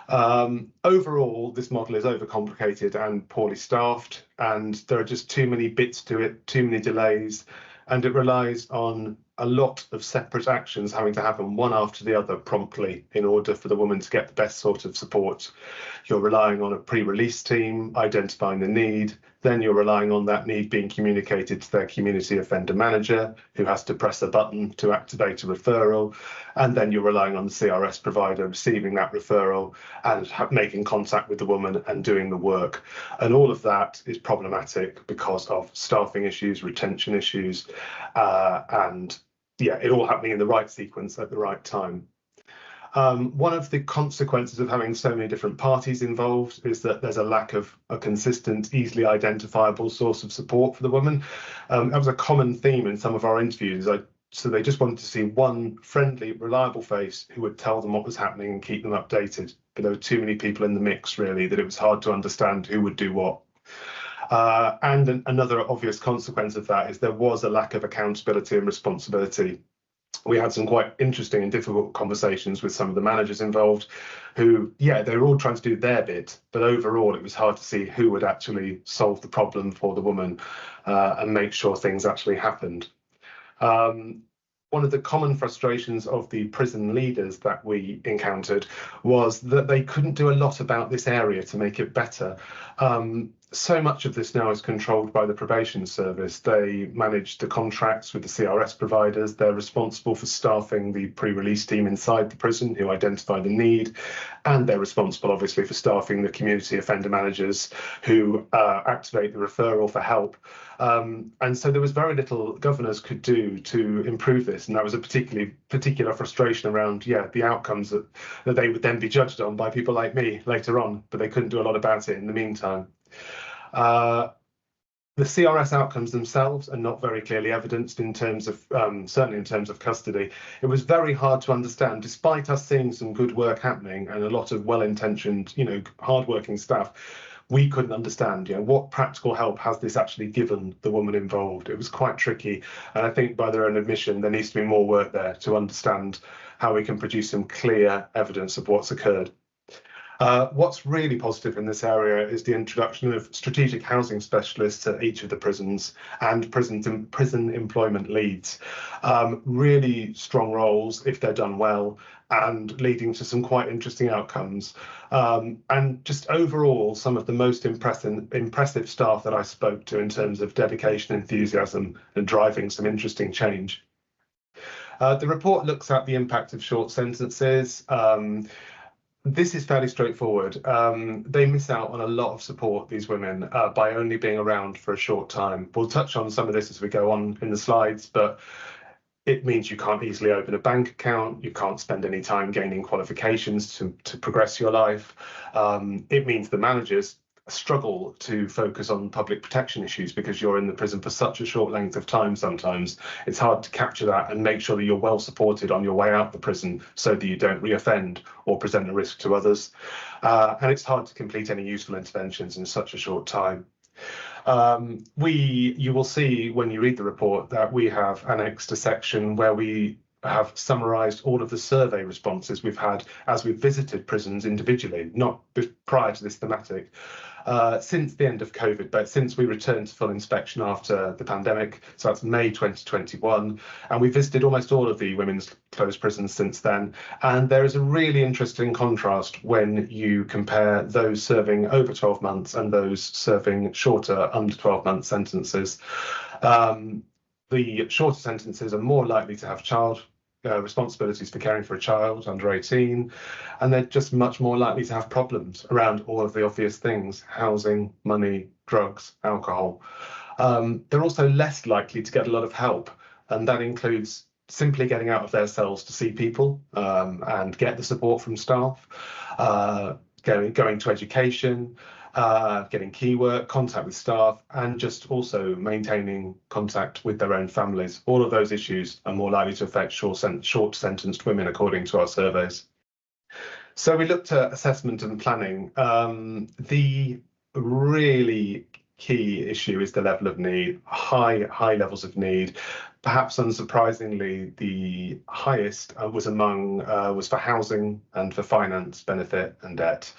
Overall, this model is overcomplicated and poorly staffed, and there are just too many bits to it, too many delays, and it relies on a lot of separate actions having to happen one after the other promptly in order for the woman to get the best sort of support. You're relying on a pre-release team identifying the need, then you're relying on that need being communicated to their community offender manager, who has to press a button to activate a referral, and then you're relying on the CRS provider receiving that referral and making contact with the woman and doing the work. And all of that is problematic because of staffing issues, retention issues, and yeah, it all happening in the right sequence at the right time. One of the consequences of having so many different parties involved is that there's a lack of a consistent, easily identifiable source of support for the woman. That was a common theme in some of our interviews. So they just wanted to see one friendly, reliable face who would tell them what was happening and keep them updated. But there were too many people in the mix, really, that it was hard to understand who would do what. And another obvious consequence of that is there was a lack of accountability and responsibility. We had some quite interesting and difficult conversations with some of the managers involved who, yeah, they were all trying to do their bit, but overall it was hard to see who would actually solve the problem for the woman and make sure things actually happened. One of the common frustrations of the prison leaders that we encountered was that they couldn't do a lot about this area to make it better. So much of this now is controlled by the probation service. They manage the contracts with the CRS providers. They're responsible for staffing the pre-release team inside the prison who identify the need. And they're responsible, obviously, for staffing the community offender managers who activate the referral for help. And so there was very little governors could do to improve this. And that was a particular frustration around, yeah, the outcomes that they would then be judged on by people like me later on, but they couldn't do a lot about it in the meantime. The CRS outcomes themselves are not very clearly evidenced in terms of, certainly in terms of custody. It was very hard to understand, despite us seeing some good work happening and a lot of well-intentioned, hardworking staff. We couldn't understand, what practical help has this actually given the woman involved? It was quite tricky. And I think by their own admission, there needs to be more work there to understand how we can produce some clear evidence of what's occurred. What's really positive in this area is the introduction of strategic housing specialists at each of the prisons and prison employment leads. Really strong roles if they're done well and leading to some quite interesting outcomes. And just overall, some of the most impressive staff that I spoke to in terms of dedication, enthusiasm, and driving some interesting change. The report looks at the impact of short sentences. This is fairly straightforward. They miss out on a lot of support, these women, by only being around for a short time. We'll touch on some of this as we go on in the slides, but it means you can't easily open a bank account, you can't spend any time gaining qualifications to progress your life. It means the managers struggle to focus on public protection issues because you're in the prison for such a short length of time sometimes. It's hard to capture that and make sure that you're well supported on your way out the prison so that you don't reoffend or present a risk to others. And it's hard to complete any useful interventions in such a short time. You will see when you read the report that we have annexed a section where we have summarised all of the survey responses we've had as we've visited prisons individually, not prior to this thematic, since the end of COVID, but since we returned to full inspection after the pandemic, so that's May 2021, and we visited almost all of the women's closed prisons since then. And there is a really interesting contrast when you compare those serving over 12 months and those serving shorter, under 12-month sentences. The shorter sentences are more likely to have child responsibilities for caring for a child under 18, and they're just much more likely to have problems around all of the obvious things: housing, money, drugs, alcohol. They're also less likely to get a lot of help, and that includes simply getting out of their cells to see people and get the support from staff, going to education, getting key work, contact with staff, and just also maintaining contact with their own families. All of those issues are more likely to affect short sentenced women, according to our surveys. So we looked at assessment and planning. The really key issue is the level of need, high levels of need. Perhaps unsurprisingly, the highest was for housing and for finance, benefit and debt.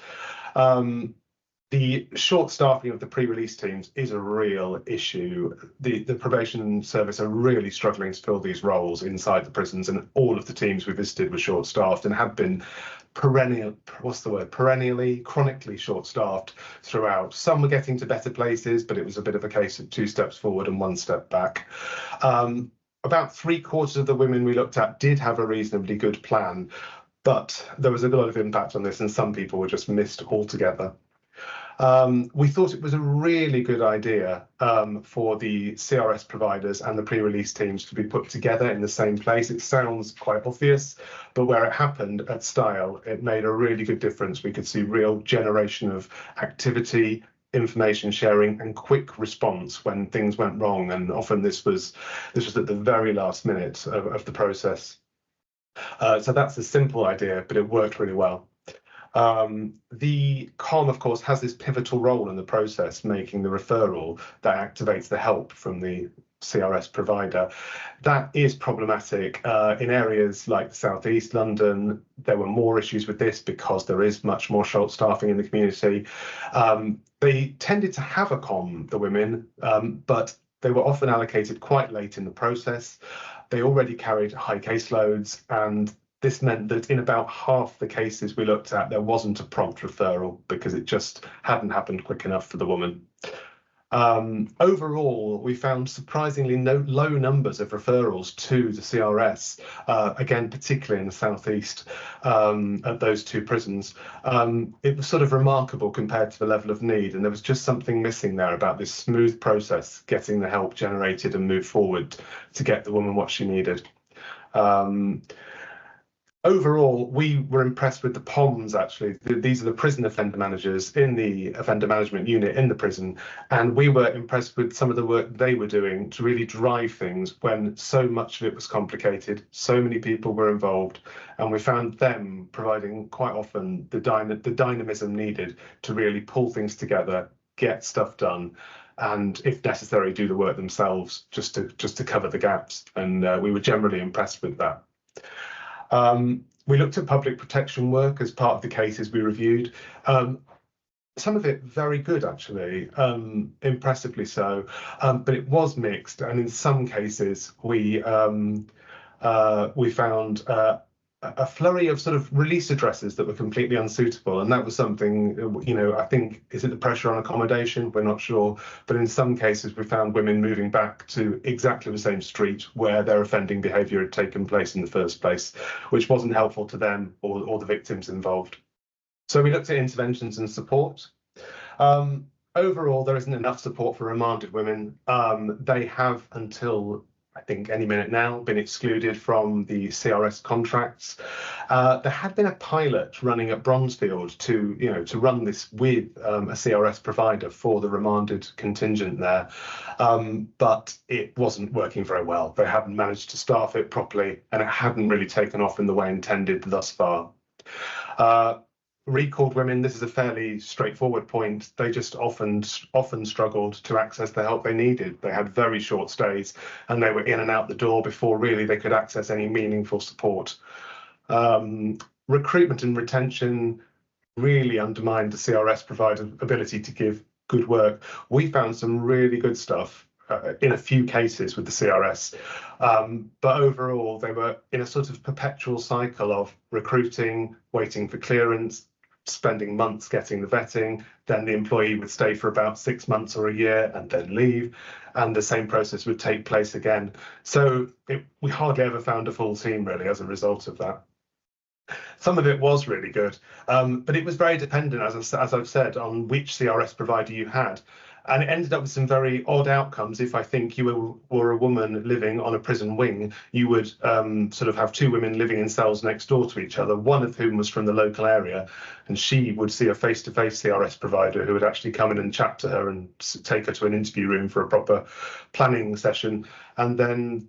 The short staffing of the pre-release teams is a real issue. The probation service are really struggling to fill these roles inside the prisons, and all of the teams we visited were short-staffed and have been perennially, chronically short-staffed throughout. Some were getting to better places, but it was a bit of a case of 2 steps forward and 1 step back. About 3/4 of the women we looked at did have a reasonably good plan, but there was a lot of impact on this, and some people were just missed altogether. We thought it was a really good idea for the CRS providers and the pre-release teams to be put together in the same place. It sounds quite obvious, but where it happened at Style, it made a really good difference. We could see real generation of activity, information sharing and quick response when things went wrong, and often this was at the very last minute of the process. So that's a simple idea, but it worked really well. The COM, of course, has this pivotal role in the process, making the referral that activates the help from the CRS provider. That is problematic. In areas like the southeast London, there were more issues with this because there is much more short staffing in the community. They tended to have a COM, the women, but they were often allocated quite late in the process. They already carried high caseloads, and this meant that in about half the cases we looked at, there wasn't a prompt referral because it just hadn't happened quick enough for the woman. Overall, we found surprisingly low numbers of referrals to the CRS, again, particularly in the southeast, at those 2 prisons. It was sort of remarkable compared to the level of need, and there was just something missing there about this smooth process, getting the help generated and moved forward to get the woman what she needed. Overall, we were impressed with the POMs, actually. These are the prison offender managers in the offender management unit in the prison, and we were impressed with some of the work they were doing to really drive things when so much of it was complicated, so many people were involved, and we found them providing quite often the dynamism needed to really pull things together, get stuff done, and if necessary, do the work themselves just to cover the gaps. And we were generally impressed with that. We looked at public protection work as part of the cases we reviewed. Some of it very good, actually, impressively so, but it was mixed, and in some cases we found a flurry of sort of release addresses that were completely unsuitable, and that was something, I think, is it the pressure on accommodation? We're not sure, but in some cases we found women moving back to exactly the same street where their offending behaviour had taken place in the first place, which wasn't helpful to them or the victims involved. So we looked at interventions and support. Overall, there isn't enough support for remanded women. They have, until I think any minute now, been excluded from the CRS contracts. There had been a pilot running at Bronzefield to run this with a CRS provider for the remanded contingent there, but it wasn't working very well. They hadn't managed to staff it properly, and it hadn't really taken off in the way intended thus far. Recalled women, this is a fairly straightforward point. They just often struggled to access the help they needed. They had very short stays, and they were in and out the door before really they could access any meaningful support. Recruitment and retention really undermined the CRS provider's ability to give good work. We found some really good stuff in a few cases with the CRS, but overall they were in a sort of perpetual cycle of recruiting, waiting for clearance, spending months getting the vetting, then the employee would stay for about 6 months or a year and then leave, and the same process would take place again. So we hardly ever found a full team really as a result of that. Some of it was really good, but it was very dependent, as I've said, on which CRS provider you had. And it ended up with some very odd outcomes. If I think you were a woman living on a prison wing, you would sort of have 2 women living in cells next door to each other, one of whom was from the local area, and she would see a face-to-face CRS provider who would actually come in and chat to her and take her to an interview room for a proper planning session. And then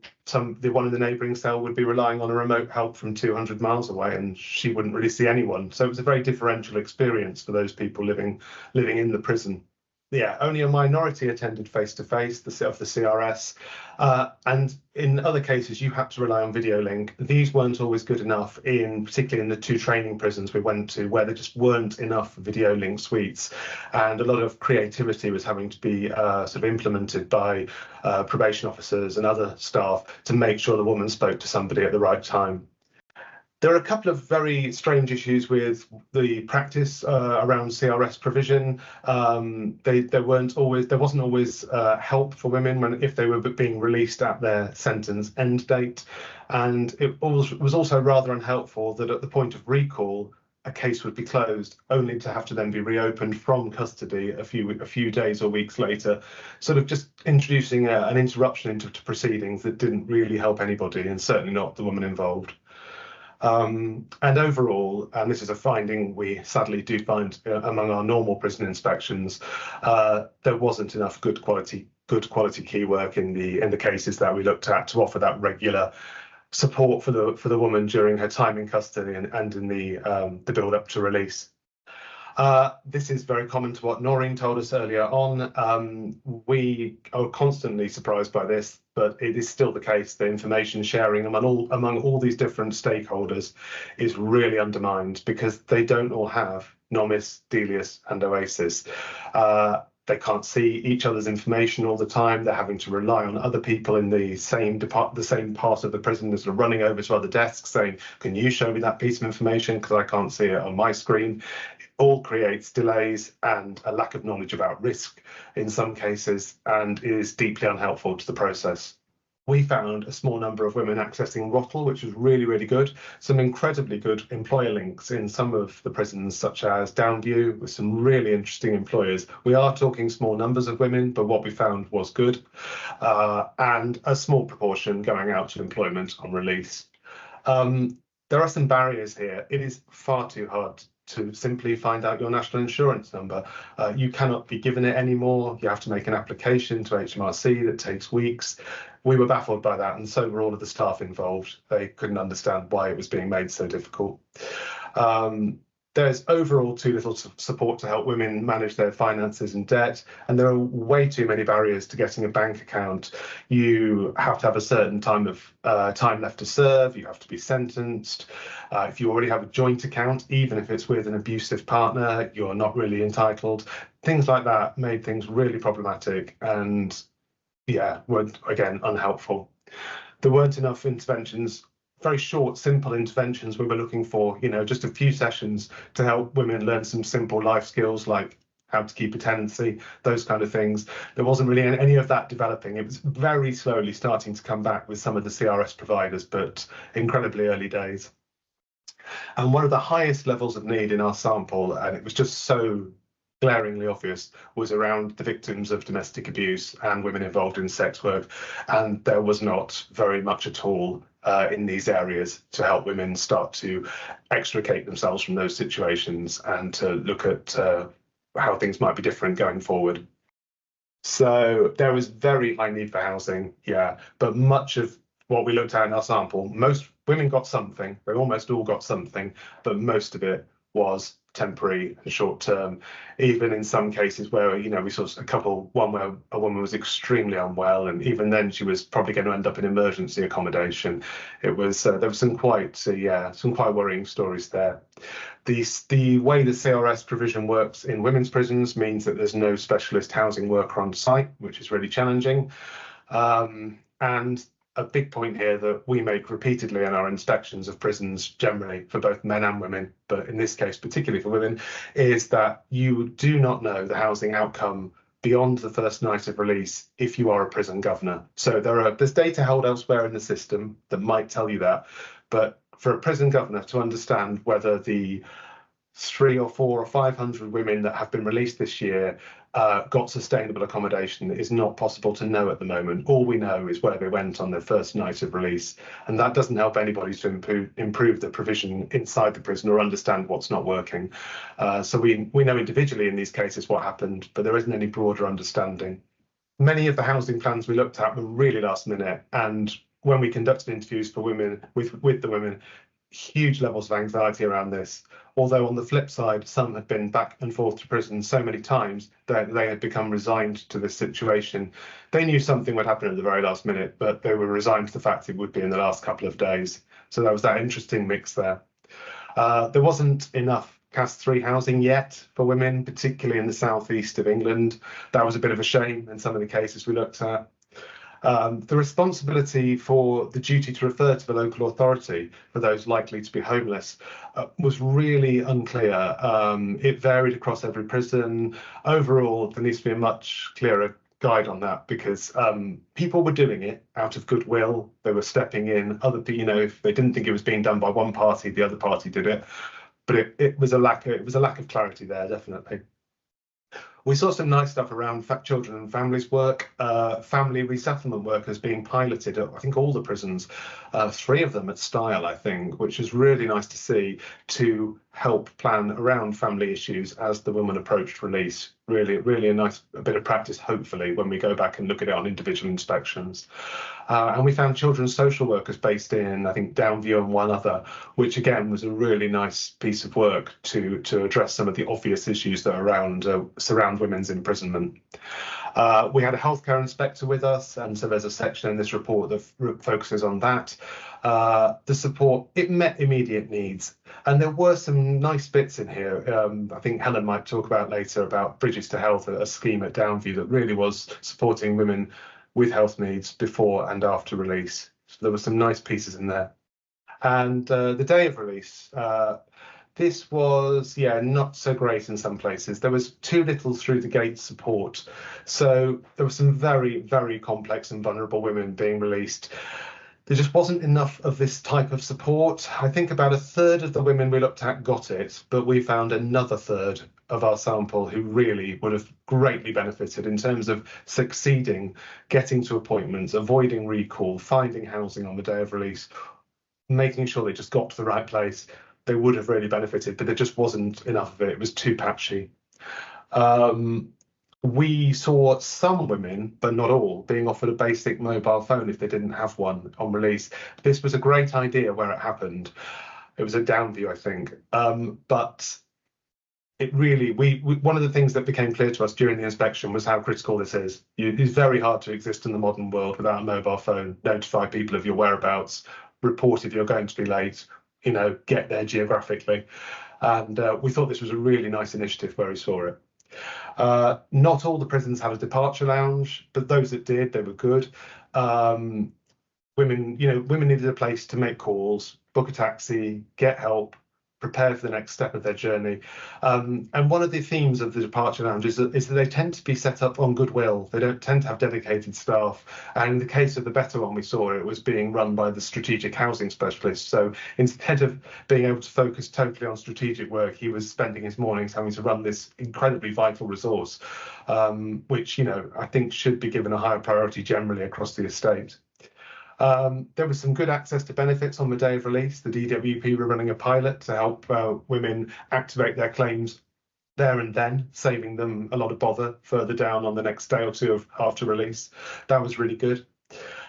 the one in the neighbouring cell would be relying on a remote help from 200 miles away, and she wouldn't really see anyone. So it was a very differential experience for those people living in the prison. only a minority attended face-to-face of the CRS, and in other cases you had to rely on video link. These weren't always good enough, particularly in the 2 training prisons we went to, where there just weren't enough video link suites, and a lot of creativity was having to be sort of implemented by probation officers and other staff to make sure the woman spoke to somebody at the right time. There are a couple of very strange issues with the practice around CRS provision. There wasn't always help for women if they were being released at their sentence end date, and it was also rather unhelpful that at the point of recall, a case would be closed, only to have to then be reopened from custody a few days or weeks later, sort of just introducing an interruption into proceedings that didn't really help anybody, and certainly not the woman involved. And overall, and this is a finding we sadly do find among our normal prison inspections, there wasn't enough good quality key work in the cases that we looked at to offer that regular support for the woman during her time in custody and in the build up to release. This is very common to what Noreen told us earlier on. We are constantly surprised by this, but it is still the case that information sharing among all these different stakeholders is really undermined because they don't all have NOMIS, DELIUS and OASIS. They can't see each other's information all the time. They're having to rely on other people in the same part of the prison as running over to other desks saying, can you show me that piece of information because I can't see it on my screen. All creates delays and a lack of knowledge about risk in some cases, and is deeply unhelpful to the process. We found a small number of women accessing ROTL, which was really, really good. Some incredibly good employer links in some of the prisons, such as Downview, with some really interesting employers. We are talking small numbers of women, but what we found was good. And a small proportion going out to employment on release. There are some barriers here. It is far too hard to simply find out your national insurance number. You cannot be given it anymore. You have to make an application to HMRC that takes weeks. We were baffled by that, and so were all of the staff involved. They couldn't understand why it was being made so difficult. There's overall too little support to help women manage their finances and debt, and there are way too many barriers to getting a bank account. You have to have a certain time left to serve. You have to be sentenced. If you already have a joint account, even if it's with an abusive partner, you're not really entitled. Things like that made things really problematic and, yeah, were again unhelpful. There weren't enough interventions. Very short, simple interventions we were looking for, just a few sessions to help women learn some simple life skills like how to keep a tenancy, those kind of things. There wasn't really any of that developing. It was very slowly starting to come back with some of the CRS providers, but incredibly early days. And one of the highest levels of need in our sample, and it was just so glaringly obvious, was around the victims of domestic abuse and women involved in sex work. And there was not very much at all in these areas to help women start to extricate themselves from those situations and to look at how things might be different going forward. So there was very high need for housing, but much of what we looked at in our sample, most women got something, they almost all got something, but most of it was temporary and short term, even in some cases where we saw one where a woman was extremely unwell, and even then she was probably going to end up in emergency accommodation. It was there were some quite worrying stories there. The way the CRS provision works in women's prisons means that there's no specialist housing worker on site, which is really challenging. And a big point here that we make repeatedly in our inspections of prisons generally for both men and women, but in this case particularly for women, is that you do not know the housing outcome beyond the first night of release if you are a prison governor. So there's data held elsewhere in the system that might tell you that, but for a prison governor to understand whether the 300 or 400 or 500 women that have been released this year got sustainable accommodation is not possible to know at the moment. All we know is where they went on their first night of release, and that doesn't help anybody to improve the provision inside the prison or understand what's not working. So we know individually in these cases what happened, but there isn't any broader understanding. Many of the housing plans we looked at were really last minute, and when we conducted interviews for women with the women, huge levels of anxiety around this. Although on the flip side, some had been back and forth to prison so many times that they had become resigned to this situation. They knew something would happen at the very last minute, but they were resigned to the fact it would be in the last couple of days. So there was that interesting mix there. There wasn't enough Caste 3 housing yet for women, particularly in the southeast of England. That was a bit of a shame in some of the cases we looked at. The responsibility for the duty to refer to the local authority for those likely to be homeless was really unclear. It varied across every prison. Overall, there needs to be a much clearer guide on that, because people were doing it out of goodwill. They were stepping in. Other people, you know, if they didn't think it was being done by one party, the other party did it. But it was a lack of clarity there, definitely. We saw some nice stuff around children and families work, family resettlement workers being piloted at, I think, all the prisons, 3 of them at Style, I think, which is really nice to see, to help plan around family issues as the woman approached release. Really a nice bit of practice, hopefully, when we go back and look at it on individual inspections. And we found children's social workers based in, I think, Downview and one other, which again was a really nice piece of work to address some of the obvious issues that surround women's imprisonment. We had a healthcare inspector with us, and so there's a section in this report that focuses on that. The support, it met immediate needs, and there were some nice bits in here. I think Helen might talk about later about Bridges to Health, a scheme at Downview that really was supporting women with health needs before and after release. So there were some nice pieces in there. And the day of release, this was, not so great in some places. There was too little through the gate support. So there were some very, very complex and vulnerable women being released. There just wasn't enough of this type of support. I think about 1/3 of the women we looked at got it, but we found another 1/3 of our sample who really would have greatly benefited in terms of succeeding, getting to appointments, avoiding recall, finding housing on the day of release, making sure they just got to the right place. They would have really benefited, but there just wasn't enough of it. It was too patchy. We saw some women, but not all, being offered a basic mobile phone if they didn't have one on release. This was a great idea where it happened. It was at Downview, I think. But it really, one of the things that became clear to us during the inspection was how critical this is. It's very hard to exist in the modern world without a mobile phone, notify people of your whereabouts, report if you're going to be late, get there geographically. And we thought this was a really nice initiative where we saw it. Not all the prisons had a departure lounge, but those that did, they were good. Women needed a place to make calls, book a taxi, get help, prepare for the next step of their journey. And one of the themes of the departure lounge is that they tend to be set up on goodwill. They don't tend to have dedicated staff. And in the case of the better one we saw, it was being run by the strategic housing specialist. So instead of being able to focus totally on strategic work, he was spending his mornings having to run this incredibly vital resource, which, I think should be given a higher priority generally across the estate. There was some good access to benefits on the day of release. The DWP were running a pilot to help women activate their claims there and then, saving them a lot of bother further down on the next day or two after release. That was really good.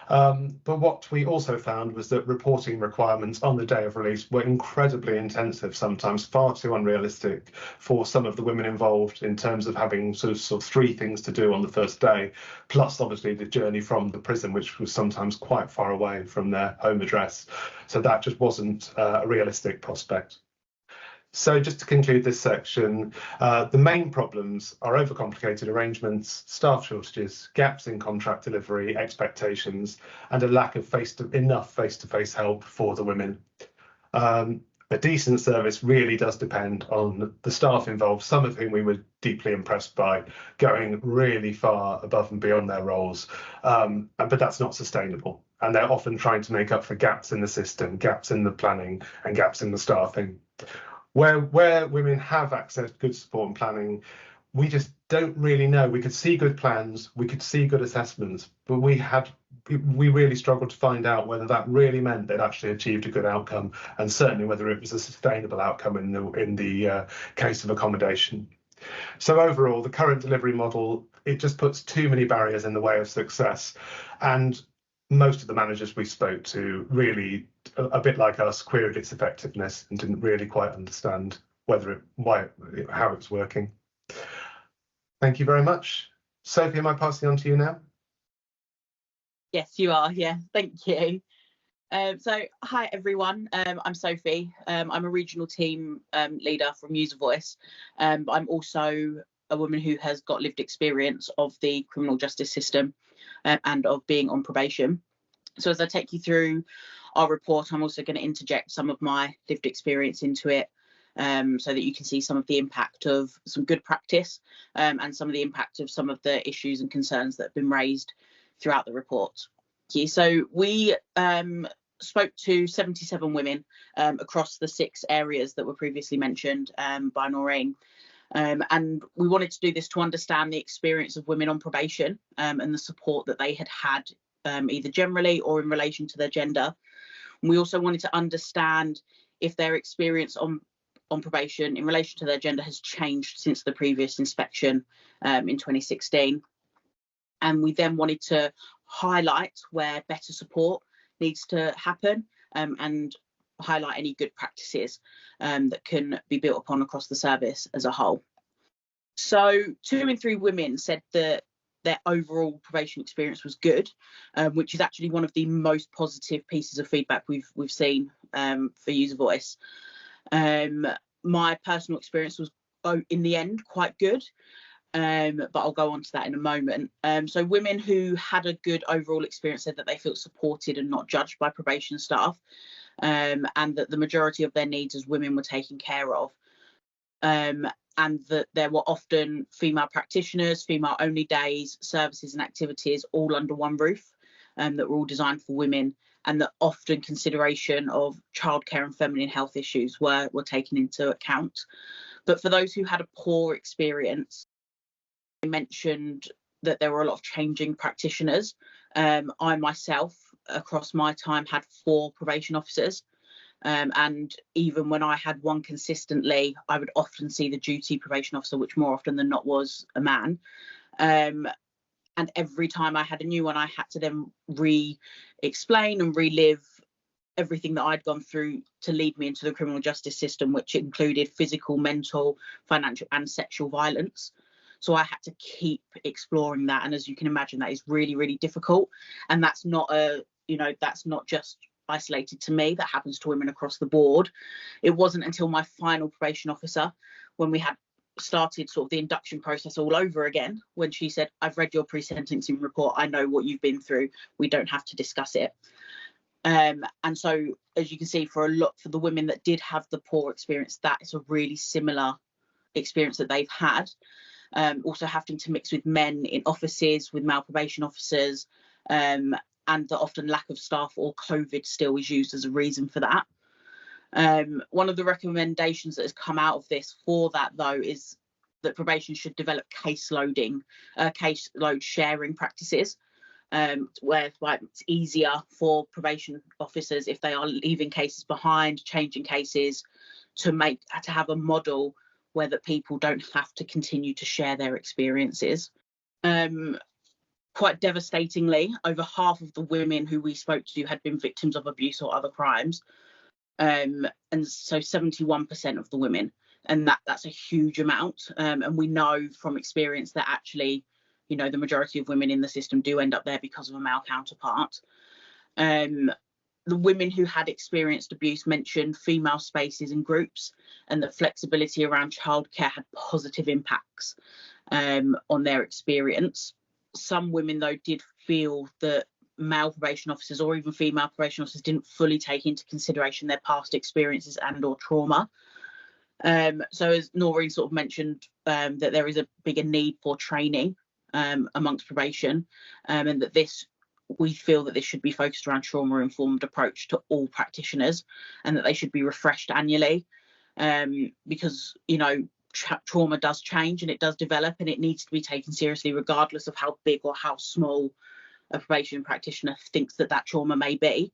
But what we also found was that reporting requirements on the day of release were incredibly intensive, sometimes far too unrealistic for some of the women involved, in terms of having sort of 3 things to do on the first day, plus obviously the journey from the prison, which was sometimes quite far away from their home address. So that just wasn't a realistic prospect. So just to conclude this section, the main problems are overcomplicated arrangements, staff shortages, gaps in contract delivery, expectations, and a lack of enough face-to-face help for the women. A decent service really does depend on the staff involved, some of whom we were deeply impressed by, going really far above and beyond their roles. But that's not sustainable. And they're often trying to make up for gaps in the system, gaps in the planning, and gaps in the staffing. Where women have accessed good support and planning, we just don't really know. We could see good plans, we could see good assessments, but we really struggled to find out whether that really meant they'd actually achieved a good outcome, and certainly whether it was a sustainable outcome in the case of accommodation. So overall, the current delivery model, it just puts too many barriers in the way of success. And most of the managers we spoke to really, a bit like us, queried its effectiveness and didn't really quite understand how it's working. Thank you very much. Sophie, am I passing on to you now? Yes, you are. Yeah, thank you. So, hi everyone. I'm Sophie. I'm a regional team leader from User Voice. But I'm also a woman who has got lived experience of the criminal justice system and of being on probation. So as I take you through our report, I'm also going to interject some of my lived experience into it, so that you can see some of the impact of some good practice and some of the impact of some of the issues and concerns that have been raised throughout the report. So we spoke to 77 women across the 6 areas that were previously mentioned by Noreen. And we wanted to do this to understand the experience of women on probation and the support that they had had either generally or in relation to their gender. And we also wanted to understand if their experience on probation in relation to their gender has changed since the previous inspection in 2016. And we then wanted to highlight where better support needs to happen and highlight any good practices that can be built upon across the service as a whole. So 2 in 3 women said that their overall probation experience was good, which is actually one of the most positive pieces of feedback we've seen for User Voice. My personal experience was in the end quite good, but I'll go on to that in a moment. So women who had a good overall experience said that they felt supported and not judged by probation staff, and that the majority of their needs as women were taken care of. And that there were often female practitioners, female only days, services and activities all under one roof that were all designed for women, and that often consideration of childcare and feminine health issues were taken into account. But for those who had a poor experience, I mentioned that there were a lot of changing practitioners. I myself, across my time, had 4 probation officers. And even when I had one consistently, I would often see the duty probation officer, which more often than not was a man. And every time I had a new one, I had to then re-explain and relive everything that I'd gone through to lead me into the criminal justice system, which included physical, mental, financial and sexual violence. So I had to keep exploring that. And as you can imagine, that is really, really difficult. And that's not that's not just isolated to me, that happens to women across the board. It wasn't until my final probation officer, when we had started sort of the induction process all over again, when she said, "I've read your pre-sentencing report, I know what you've been through, we don't have to discuss it." And so as you can see, for the women that did have the poor experience, that is a really similar experience that they've had. Also having to mix with men in offices, with male probation officers, and the often lack of staff or COVID still is used as a reason for that. One of the recommendations that has come out of this for that, though, is that probation should develop caseload sharing practices, where it's easier for probation officers, if they are leaving cases behind, changing cases, to have a model where that people don't have to continue to share their experiences. Quite devastatingly, over half of the women who we spoke to had been victims of abuse or other crimes, and so 71% of the women, and that's a huge amount. And we know from experience that actually, the majority of women in the system do end up there because of a male counterpart. The women who had experienced abuse mentioned female spaces and groups, and that flexibility around childcare had positive impacts on their experience. Some women, though, did feel that male probation officers or even female probation officers didn't fully take into consideration their past experiences and or trauma. So as Noreen sort of mentioned, that there is a bigger need for training amongst probation, and that we feel that this should be focused around trauma-informed approach to all practitioners, and that they should be refreshed annually, because trauma does change and it does develop, and it needs to be taken seriously regardless of how big or how small a probation practitioner thinks that trauma may be.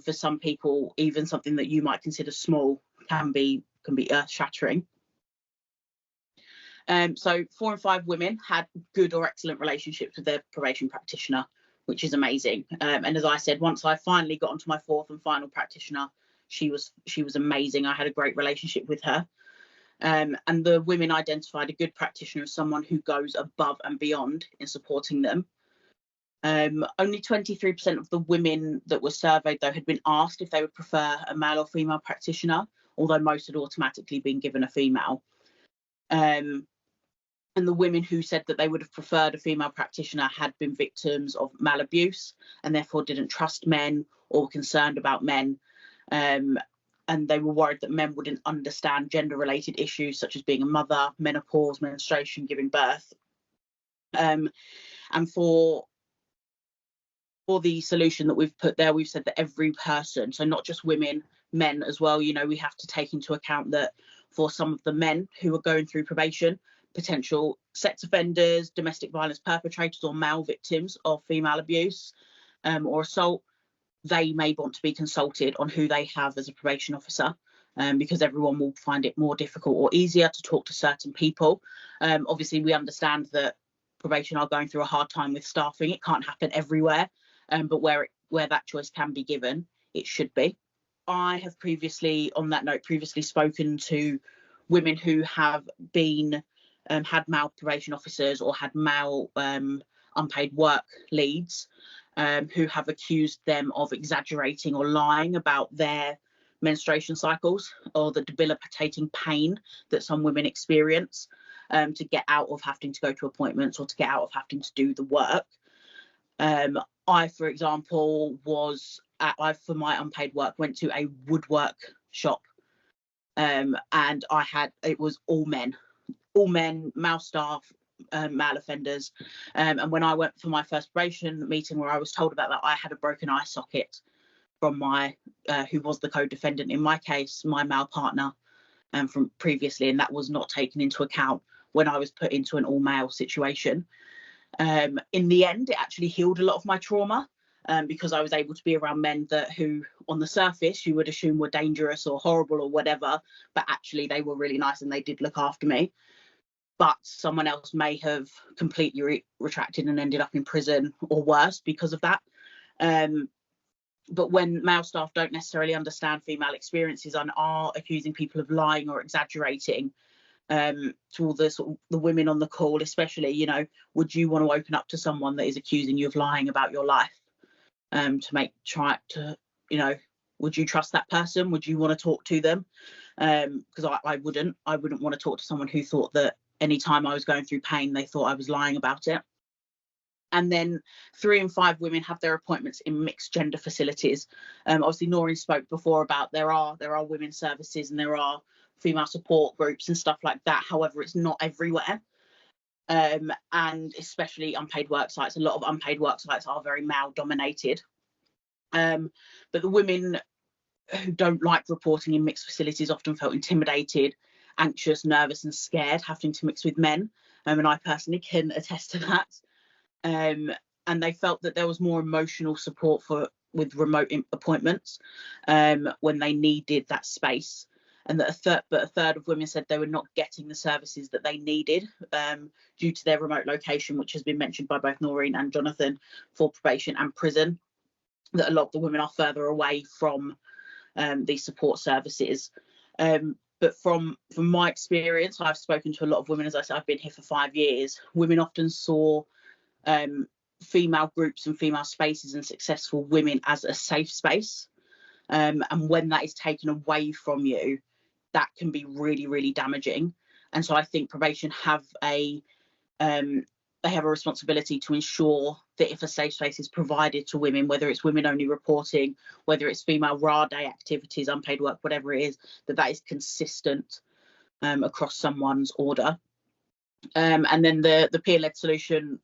For some people, even something that you might consider small can be earth-shattering. So 4 in 5 women had good or excellent relationships with their probation practitioner, which is amazing. And as I said, once I finally got onto my fourth and final practitioner, she was amazing. I had a great relationship with her. And the women identified a good practitioner as someone who goes above and beyond in supporting them. Only 23% of the women that were surveyed, though, had been asked if they would prefer a male or female practitioner, although most had automatically been given a female. And the women who said that they would have preferred a female practitioner had been victims of male abuse and therefore didn't trust men or were concerned about men. And they were worried that men wouldn't understand gender-related issues such as being a mother, menopause, menstruation, giving birth. And for the solution that we've put there, we've said that every person, so not just women, men as well, you know, we have to take into account that for some of the men who are going through probation, potential sex offenders, domestic violence perpetrators, or male victims of female abuse or assault, they may want to be consulted on who they have as a probation officer, because everyone will find it more difficult or easier to talk to certain people. Obviously, we understand that probation are going through a hard time with staffing. It can't happen everywhere, but where that choice can be given, it should be. I have previously spoken to women who have been had male probation officers or had male unpaid work leads who have accused them of exaggerating or lying about their menstruation cycles or the debilitating pain that some women experience to get out of having to go to appointments or to get out of having to do the work. I, for example, for my unpaid work, went to a woodwork shop and it was all men, male staff, male offenders. And when I went for my first probation meeting where I was told about that, I had a broken eye socket from my, who was the co-defendant in my case, my male partner from previously, and that was not taken into account when I was put into an all-male situation. In the end, it actually healed a lot of my trauma because I was able to be around men who, on the surface, you would assume were dangerous or horrible or whatever, but actually they were really nice and they did look after me. But someone else may have completely retracted and ended up in prison or worse because of that. But when male staff don't necessarily understand female experiences and are accusing people of lying or exaggerating, to all the women on the call, especially, you know, would you want to open up to someone that is accusing you of lying about your life? Would you trust that person? Would you want to talk to them? Because I wouldn't want to talk to someone who thought that anytime I was going through pain, they thought I was lying about it. And then 3 in 5 women have their appointments in mixed gender facilities. Obviously, Noreen spoke before about there are women's services and there are female support groups and stuff like that. However, it's not everywhere. And especially unpaid work sites. A lot of unpaid work sites are very male dominated. But the women who don't like reporting in mixed facilities often felt intimidated, anxious, nervous and scared having to mix with men. And I personally can attest to that. And they felt that there was more emotional support with remote appointments when they needed that space, and that a third of women said they were not getting the services that they needed due to their remote location, which has been mentioned by both Noreen and Jonathan for probation and prison, that a lot of the women are further away from these support services. But from my experience, I've spoken to a lot of women. As I said, I've been here for 5 years. Women often saw female groups and female spaces and successful women as a safe space, and when that is taken away from you, that can be really, really damaging. And so I think probation have a responsibility to ensure that if a safe space is provided to women, whether it's women only reporting, whether it's female RA day activities, unpaid work, whatever it is, that is consistent across someone's order. And then the peer-led solution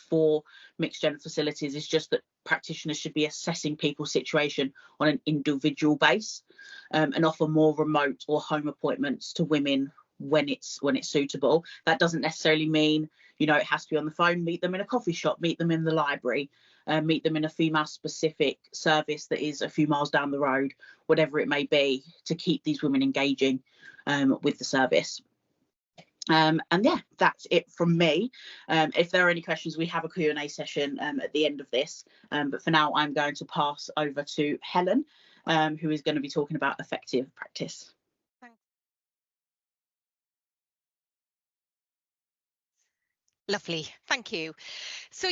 for mixed gender facilities is just that practitioners should be assessing people's situation on an individual base and offer more remote or home appointments to women when it's suitable. That doesn't necessarily mean, you know, it has to be on the phone. Meet them in a coffee shop, meet them in the library, meet them in a female specific service that is a few miles down the road, whatever it may be, to keep these women engaging with the service. And yeah, that's it from me. If there are any questions, we have a Q&A session at the end of this. But for now, I'm going to pass over to Helen, who is going to be talking about effective practice. Thanks. Lovely, thank you. So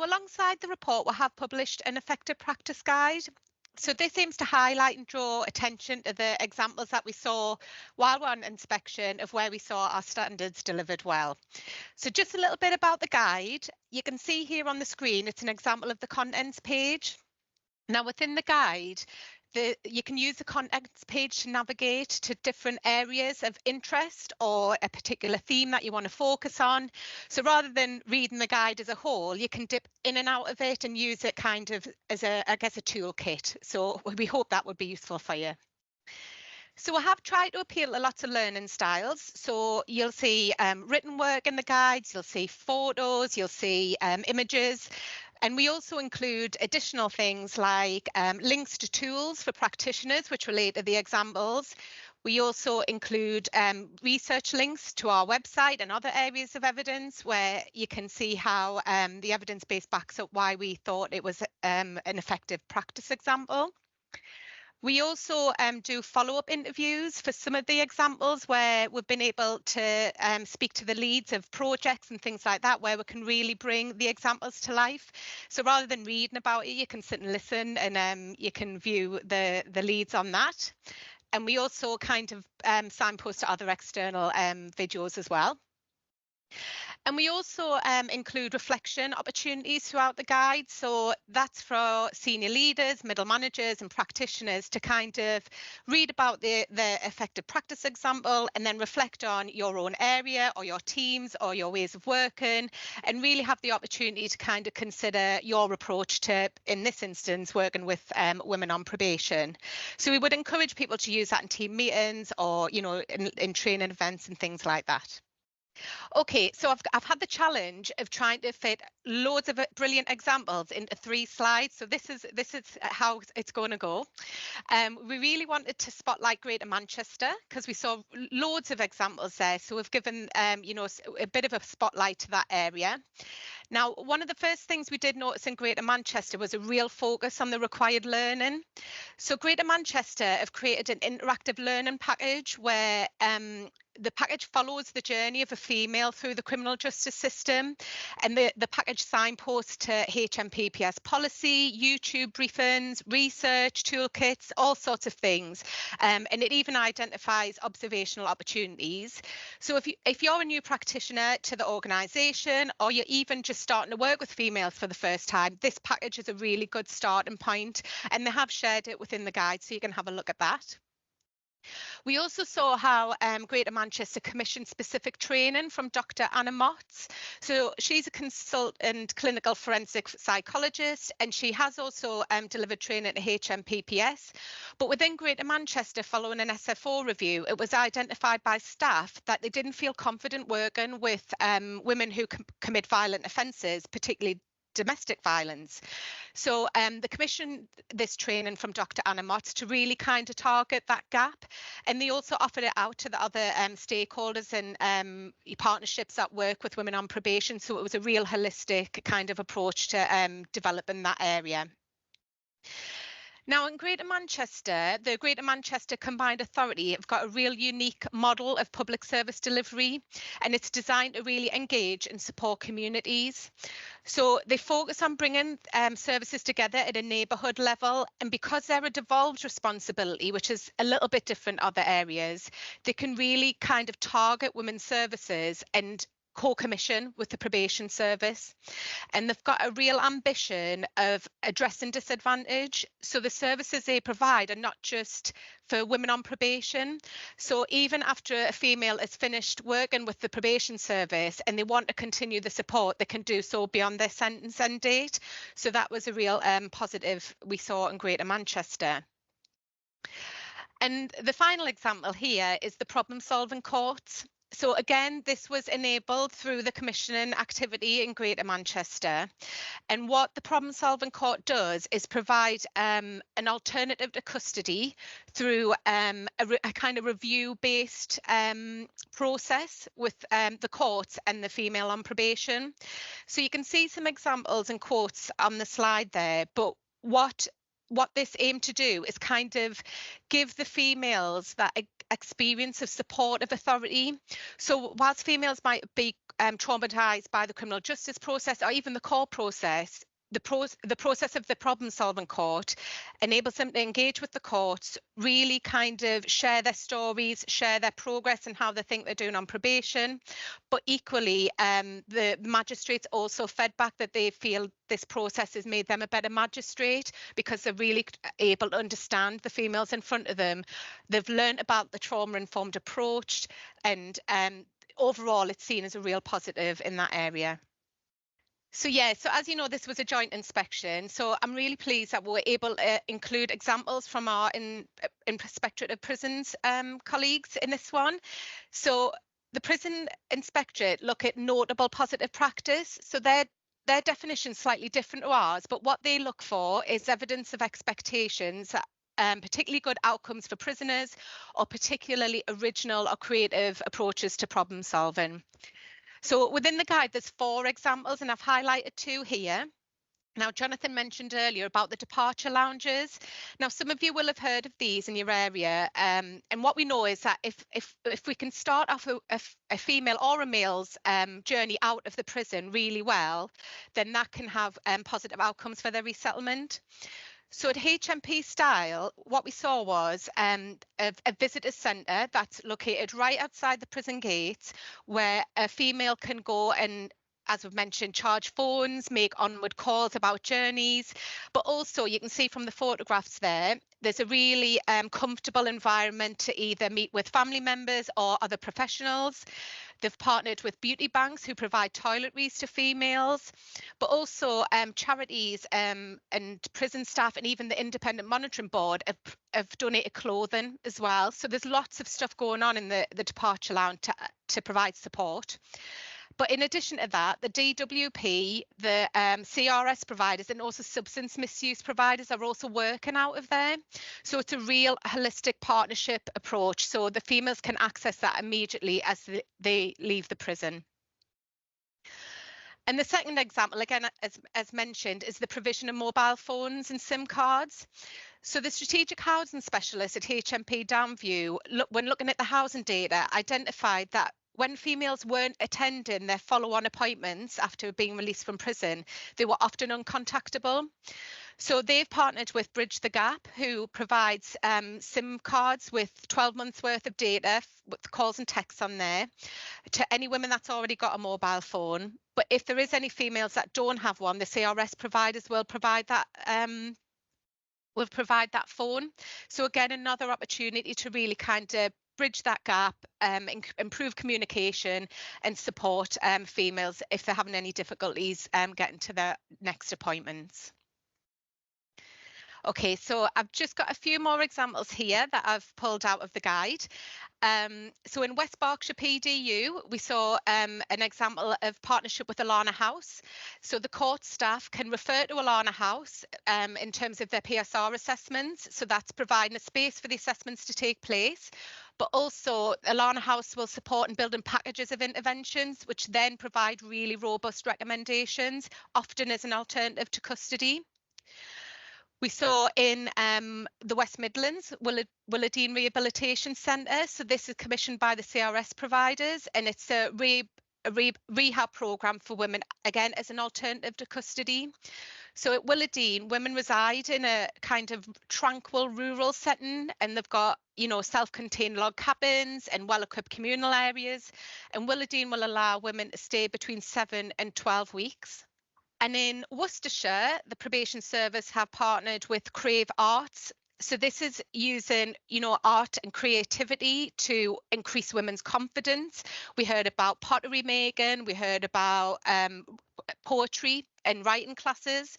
alongside the report, we have published an effective practice guide. So this aims to highlight and draw attention to the examples that we saw while we're on inspection of where we saw our standards delivered well. So just a little bit about the guide. You can see here on the screen, it's an example of the contents page. Now within the guide, you can use the contents page to navigate to different areas of interest or a particular theme that you want to focus on. So rather than reading the guide as a whole, you can dip in and out of it and use it kind of as a toolkit. So we hope that would be useful for you. So I have tried to appeal to lots of learning styles. So you'll see written work in the guides, you'll see photos, you'll see images. And we also include additional things like links to tools for practitioners, which relate to the examples. We also include research links to our website and other areas of evidence where you can see how the evidence base backs up why we thought it was an effective practice example. We also do follow-up interviews for some of the examples where we've been able to speak to the leads of projects and things like that, where we can really bring the examples to life. So rather than reading about it, you can sit and listen, and you can view the leads on that. And we also kind of signpost to other external videos as well. And we also include reflection opportunities throughout the guide. So that's for senior leaders, middle managers and practitioners to kind of read about the effective practice example and then reflect on your own area or your teams or your ways of working, and really have the opportunity to kind of consider your approach to, in this instance, working with women on probation. So we would encourage people to use that in team meetings or, you know, in training events and things like that. Okay, so I've had the challenge of trying to fit loads of brilliant examples into 3 slides. So this is how it's going to go. We really wanted to spotlight Greater Manchester because we saw loads of examples there. So we've given you know, a bit of a spotlight to that area. Now, one of the first things we did notice in Greater Manchester was a real focus on the required learning. So Greater Manchester have created an interactive learning package where the package follows the journey of a female through the criminal justice system, and the package signposts to HMPPS policy, YouTube briefings, research, toolkits, all sorts of things. And it even identifies observational opportunities. So if you're a new practitioner to the organisation, or you're even just starting to work with females for the first time, this package is a really good starting point, and they have shared it within the guide, so you can have a look at that. We also saw how Greater Manchester commissioned specific training from Dr. Anna Motts. So she's a consultant clinical forensic psychologist, and she has also delivered training at HMPPS. But within Greater Manchester, following an SFO review, it was identified by staff that they didn't feel confident working with women who commit violent offences, particularly domestic violence. So the commission this training from Dr. Anna Motts to really kind of target that gap, and they also offered it out to the other stakeholders and partnerships that work with women on probation. So it was a real holistic kind of approach to developing that area. Now in Greater Manchester, the Greater Manchester Combined Authority have got a real unique model of public service delivery, and it's designed to really engage and support communities. So they focus on bringing services together at a neighbourhood level, and because they're a devolved responsibility, which is a little bit different to other areas, they can really kind of target women's services and co-commission with the probation service. And they've got a real ambition of addressing disadvantage. So the services they provide are not just for women on probation. So even after a female is finished working with the probation service and they want to continue the support, they can do so beyond their sentence end date. So that was a real positive we saw in Greater Manchester. And the final example here is the problem-solving courts. So again, this was enabled through the commissioning activity in Greater Manchester. And what the problem solving court does is provide an alternative to custody through a kind of review based process with the courts and the female on probation. So you can see some examples and quotes on the slide there, but what this aimed to do is kind of give the females that experience of supportive authority. So whilst females might be traumatized by the criminal justice process or even the court process, the process of the problem solving court enables them to engage with the courts, really kind of share their stories, share their progress and how they think they're doing on probation. But equally, the magistrates also fed back that they feel this process has made them a better magistrate because they're really able to understand the females in front of them. They've learned about the trauma-informed approach, and overall it's seen as a real positive in that area. So yeah, so as you know, this was a joint inspection. So I'm really pleased that we were able to include examples from our Inspectorate of Prisons colleagues in this one. So the prison inspectorate look at notable positive practice. So their definition is slightly different to ours, but what they look for is evidence of expectations, particularly good outcomes for prisoners, or particularly original or creative approaches to problem solving. So within the guide, there's 4 examples, and I've highlighted 2 here. Now, Jonathan mentioned earlier about the departure lounges. Now, some of you will have heard of these in your area. And what we know is that if we can start off a female or a male's journey out of the prison really well, then that can have positive outcomes for their resettlement. So at HMP style, what we saw was a visitor centre that's located right outside the prison gates, where a female can go and, as we've mentioned, charge phones, make onward calls about journeys. But also you can see from the photographs there's a really comfortable environment to either meet with family members or other professionals. They've partnered with beauty banks who provide toiletries to females, but also charities and prison staff and even the Independent Monitoring Board have donated clothing as well. So there's lots of stuff going on in the departure lounge to provide support. But in addition to that, the DWP, the CRS providers and also substance misuse providers are also working out of there. So it's a real holistic partnership approach. So the females can access that immediately as they leave the prison. And the second example, again, as mentioned, is the provision of mobile phones and SIM cards. So the strategic housing specialist at HMP Downview, when looking at the housing data, identified that when females weren't attending their follow-on appointments after being released from prison, they were often uncontactable. So they've partnered with Bridge the Gap, who provides SIM cards with 12 months worth of data with calls and texts on there to any women that's already got a mobile phone. But if there is any females that don't have one, the CRS providers will provide that phone. So again, another opportunity to really kind of bridge that gap, improve communication and support females if they're having any difficulties getting to their next appointments. Okay, so I've just got a few more examples here that I've pulled out of the guide. So in West Berkshire PDU, we saw an example of partnership with Alana House. So the court staff can refer to Alana House in terms of their PSR assessments. So that's providing a space for the assessments to take place. But also Alana House will support in building packages of interventions, which then provide really robust recommendations, often as an alternative to custody. We saw in the West Midlands, Willardine Rehabilitation Centre. So this is commissioned by the CRS providers, and it's a rehab programme for women, again, as an alternative to custody. So at Willardine, women reside in a kind of tranquil rural setting, and they've got, you know, self-contained log cabins and well-equipped communal areas. And Willardine will allow women to stay between 7 and 12 weeks. And in Worcestershire, the probation service have partnered with Crave Arts. So this is using, you know, art and creativity to increase women's confidence. We heard about pottery making, we heard about poetry and writing classes.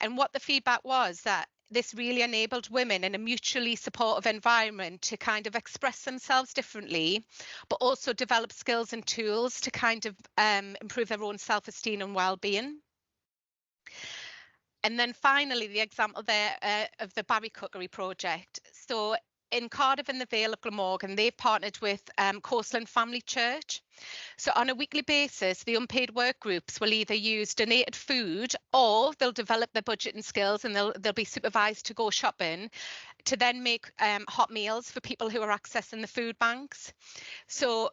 And what the feedback was that this really enabled women in a mutually supportive environment to kind of express themselves differently, but also develop skills and tools to kind of improve their own self-esteem and well-being. And then finally, the example there of the Barry Cookery project. So in Cardiff and the Vale of Glamorgan, they've partnered with Coastland Family Church. So on a weekly basis, the unpaid work groups will either use donated food, or they'll develop their budgeting skills and they'll be supervised to go shopping to then make hot meals for people who are accessing the food banks. So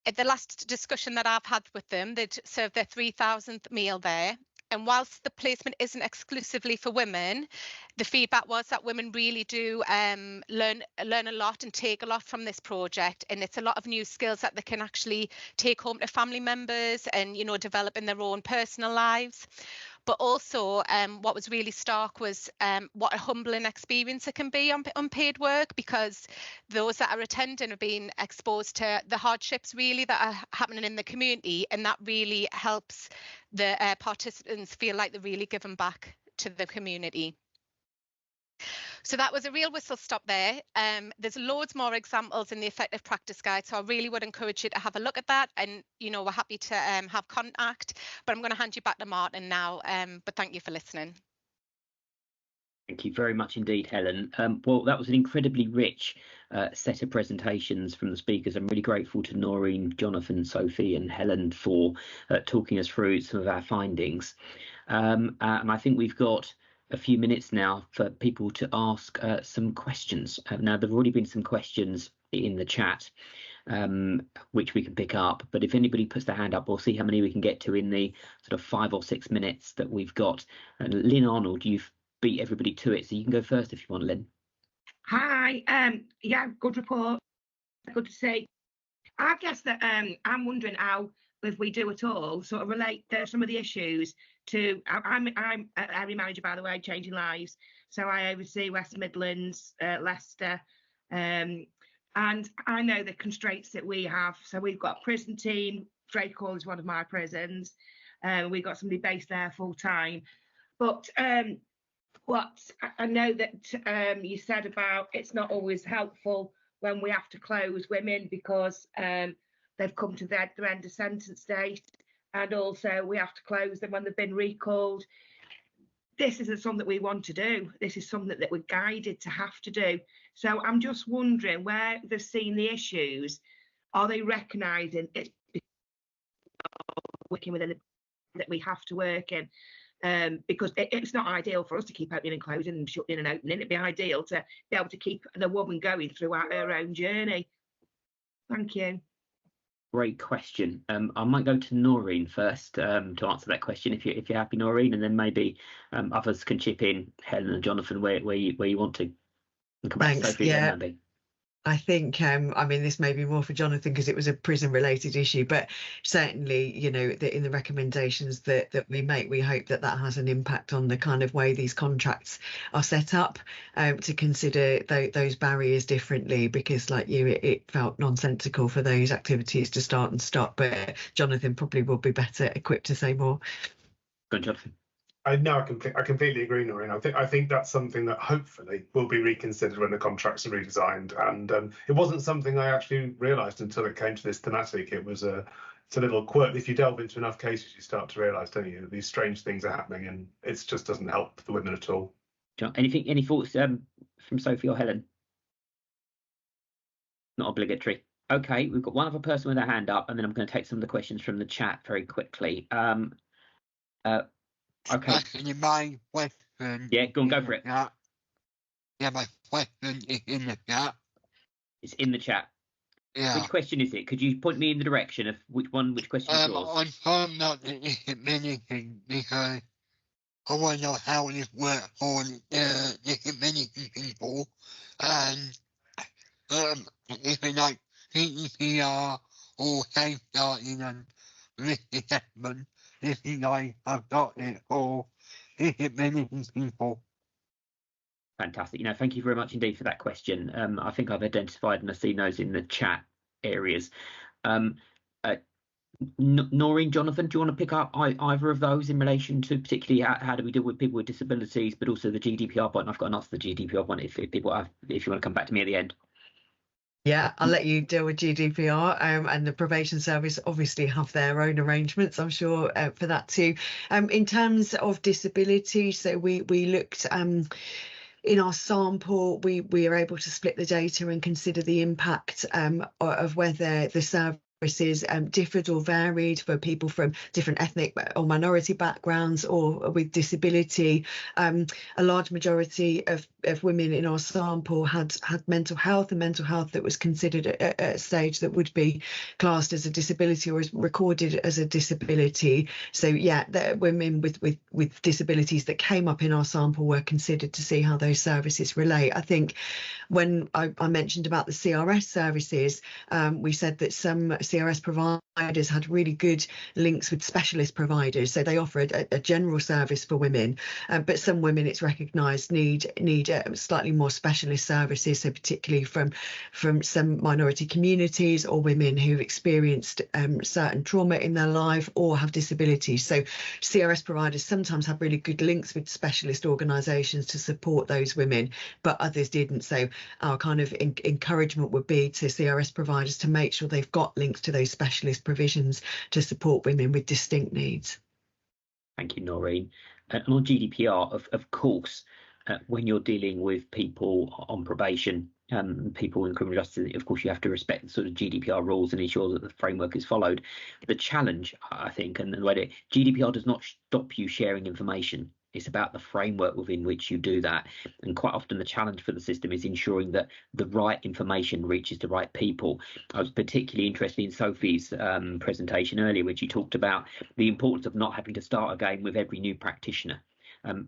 at the last discussion that I've had with them, they'd served their 3,000th meal there. And whilst the placement isn't exclusively for women, the feedback was that women really do learn a lot and take a lot from this project. And it's a lot of new skills that they can actually take home to family members and, you know, develop in their own personal lives. But also what was really stark was what a humbling experience it can be on unpaid work, because those that are attending are being exposed to the hardships really that are happening in the community, and that really helps the participants feel like they're really giving back to the community. So that was a real whistle stop there. There's loads more examples in the effective practice guide, so I really would encourage you to have a look at that. And, you know, we're happy to have contact, but I'm going to hand you back to Martin now. But thank you for listening. Thank you very much indeed, Helen. Well, that was an incredibly rich set of presentations from the speakers. I'm really grateful to Noreen, Jonathan, Sophie and Helen for talking us through some of our findings. And I think we've got a few minutes now for people to ask some questions. Now, there have already been some questions in the chat, which we can pick up. But if anybody puts their hand up, we'll see how many we can get to in the sort of 5 or 6 minutes that we've got. And Lynn Arnold, you've beat everybody to it, so you can go first if you want, Lynn. Hi, yeah, good report. Good to see. I guess that I'm wondering how, if we do at all, sort of relate some of the issues to. I'm an area manager, by the way, Changing Lives. So I oversee West Midlands, Leicester, and I know the constraints that we have. So we've got a prison team. Drake Hall is one of my prisons. We've got somebody based there full time. But what I know that you said about it's not always helpful when we have to close women because they've come to their end of sentence date, and also we have to close them when they've been recalled. This isn't something that we want to do. This is something that we're guided to have to do. So I'm just wondering where they've seen the issues. Are they recognising it's working within that we have to work in? Because it's not ideal for us to keep opening and closing and shutting and opening. It'd be ideal to be able to keep the woman going throughout her own journey. Thank you. Great question. I might go to Noreen first to answer that question, if you're happy, Noreen, and then maybe others can chip in, Helen and Jonathan, where you want to. And come back to Sophie, Yeah. maybe. I think, I mean, this may be more for Jonathan because it was a prison-related issue, but certainly, you know, in the recommendations that we make, we hope that that has an impact on the kind of way these contracts are set up, to consider those barriers differently, because like you, it felt nonsensical for those activities to start and stop. But Jonathan probably will be better equipped to say more. Go on, Jonathan. I completely agree, Noreen. I think that's something that hopefully will be reconsidered when the contracts are redesigned. And it wasn't something I actually realised until it came to this thematic. It's a little quirk. If you delve into enough cases, you start to realise, don't you, that these strange things are happening, and it just doesn't help the women at all. John, any thoughts from Sophie or Helen? Not obligatory. Okay, we've got one other person with their hand up, and then I'm going to take some of the questions from the chat very quickly. Okay. Actually, my question. Yeah, go for it. Yeah, my question is in the chat. It's in the chat. Yeah. Which question is it? Could you point me in the direction of which question is yours? I'm talking about the disability because I want to know how this works for the disability people, and if it's like CPR or safeguarding and risk assessment, if you guys have got it for disability people. Fantastic. Thank you very much indeed for that question. I think I've identified and I've seen those in the chat areas. Noreen, Jonathan, do you want to pick up either of those in relation to particularly how do we deal with people with disabilities, but also the GDPR point? I've got an answer to the GDPR one if people have, if you want to come back to me at the end. Yeah, I'll let you deal with GDPR, and the probation service obviously have their own arrangements, I'm sure, for that too. In terms of disability, so we looked in our sample, we are able to split the data and consider the impact of whether the services differed or varied for people from different ethnic or minority backgrounds or with disability. A large majority of women in our sample had mental health, and mental health that was considered at a stage that would be classed as a disability or is recorded as a disability. So yeah, the women with disabilities that came up in our sample were considered to see how those services relate. I think when I mentioned about the CRS services, we said that some CRS providers had really good links with specialist providers, so they offer a general service for women, but some women, it's recognised, need slightly more specialist services, so particularly from some minority communities or women who've experienced certain trauma in their life or have disabilities. So CRS providers sometimes have really good links with specialist organisations to support those women, but others didn't. So our kind of encouragement would be to CRS providers to make sure they've got links to those specialist provisions to support women with distinct needs. Thank you, Noreen. And on GDPR, of course, when you're dealing with people on probation, people in criminal justice, of course, you have to respect the sort of GDPR rules and ensure that the framework is followed. The challenge, I think, and the way that GDPR does not stop you sharing information. It's about the framework within which you do that. And quite often the challenge for the system is ensuring that the right information reaches the right people. I was particularly interested in Sophie's presentation earlier, when she talked about the importance of not having to start again with every new practitioner.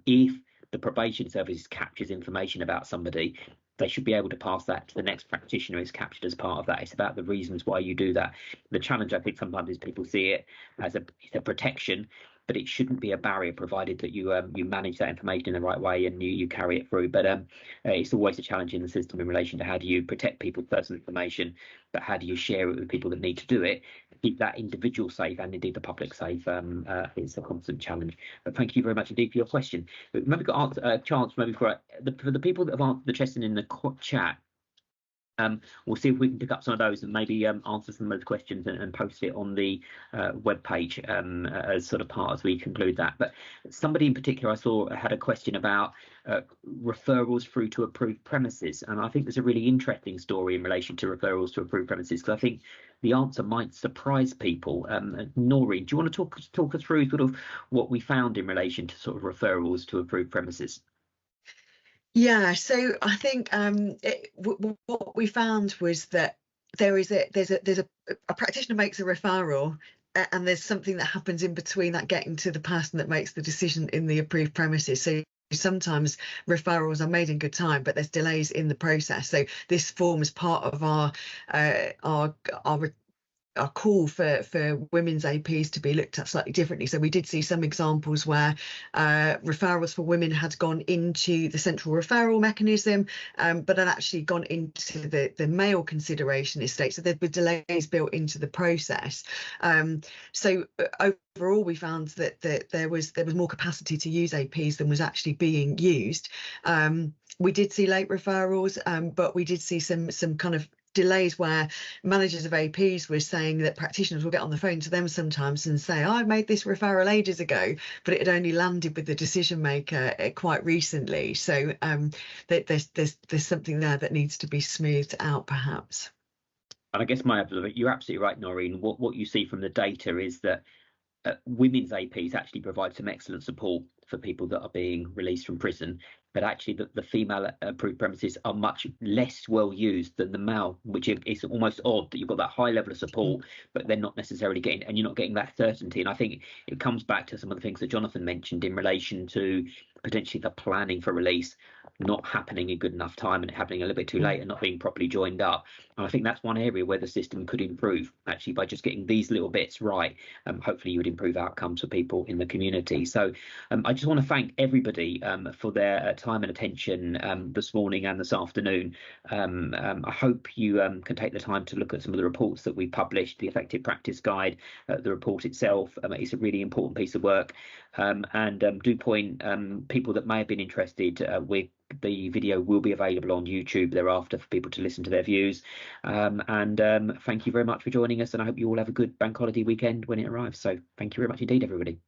If the probation service captures information about somebody, they should be able to pass that to the next practitioner who's captured as part of that. It's about the reasons why you do that. The challenge, I think, sometimes is people see it as a protection, but it shouldn't be a barrier, provided that you manage that information in the right way and you carry it through. But it's always a challenge in the system in relation to how do you protect people's personal information, but how do you share it with people that need to do it, keep that individual safe and indeed the public safe. Is a constant challenge. But thank you very much indeed for your question. But maybe got a chance maybe for the people that have answered the question in the chat. We'll see if we can pick up some of those and maybe answer some of those questions and post it on the web page as sort of part as we conclude that. But somebody in particular I saw had a question about referrals through to approved premises, and I think there's a really interesting story in relation to referrals to approved premises, because I think the answer might surprise people. Noreen, do you want to talk us through sort of what we found in relation to sort of referrals to approved premises? Yeah, so I think what we found was that there's a practitioner makes a referral, and there's something that happens in between that getting to the person that makes the decision in the approved premises. So sometimes referrals are made in good time, but there's delays in the process. So this forms part of our call for women's APs to be looked at slightly differently. So we did see some examples where referrals for women had gone into the central referral mechanism, but had actually gone into the male consideration estate. So there were delays built into the process. So overall, we found that there was more capacity to use APs than was actually being used. We did see late referrals, but we did see some kind of delays where managers of APs were saying that practitioners will get on the phone to them sometimes and say, I made this referral ages ago, but it had only landed with the decision maker quite recently. So there's something there that needs to be smoothed out, perhaps. And I guess you're absolutely right, Noreen. What you see from the data is that women's APs actually provide some excellent support for people that are being released from prison, but actually the female approved premises are much less well used than the male, which is almost odd that you've got that high level of support, but they're not necessarily getting, and you're not getting that certainty. And I think it comes back to some of the things that Jonathan mentioned in relation to potentially the planning for release. not happening in good enough time and it happening a little bit too late and not being properly joined up. And I think that's one area where the system could improve, actually, by just getting these little bits right. Hopefully you would improve outcomes for people in the community. So I just want to thank everybody for their time and attention this morning and this afternoon. I hope you can take the time to look at some of the reports that we published, the Effective Practice Guide, the report itself. It's a really important piece of work, and do point people that may have been interested with the video will be available on YouTube thereafter for people to listen to their views. Thank you very much for joining us, and I hope you all have a good bank holiday weekend when it arrives. So thank you very much indeed, everybody.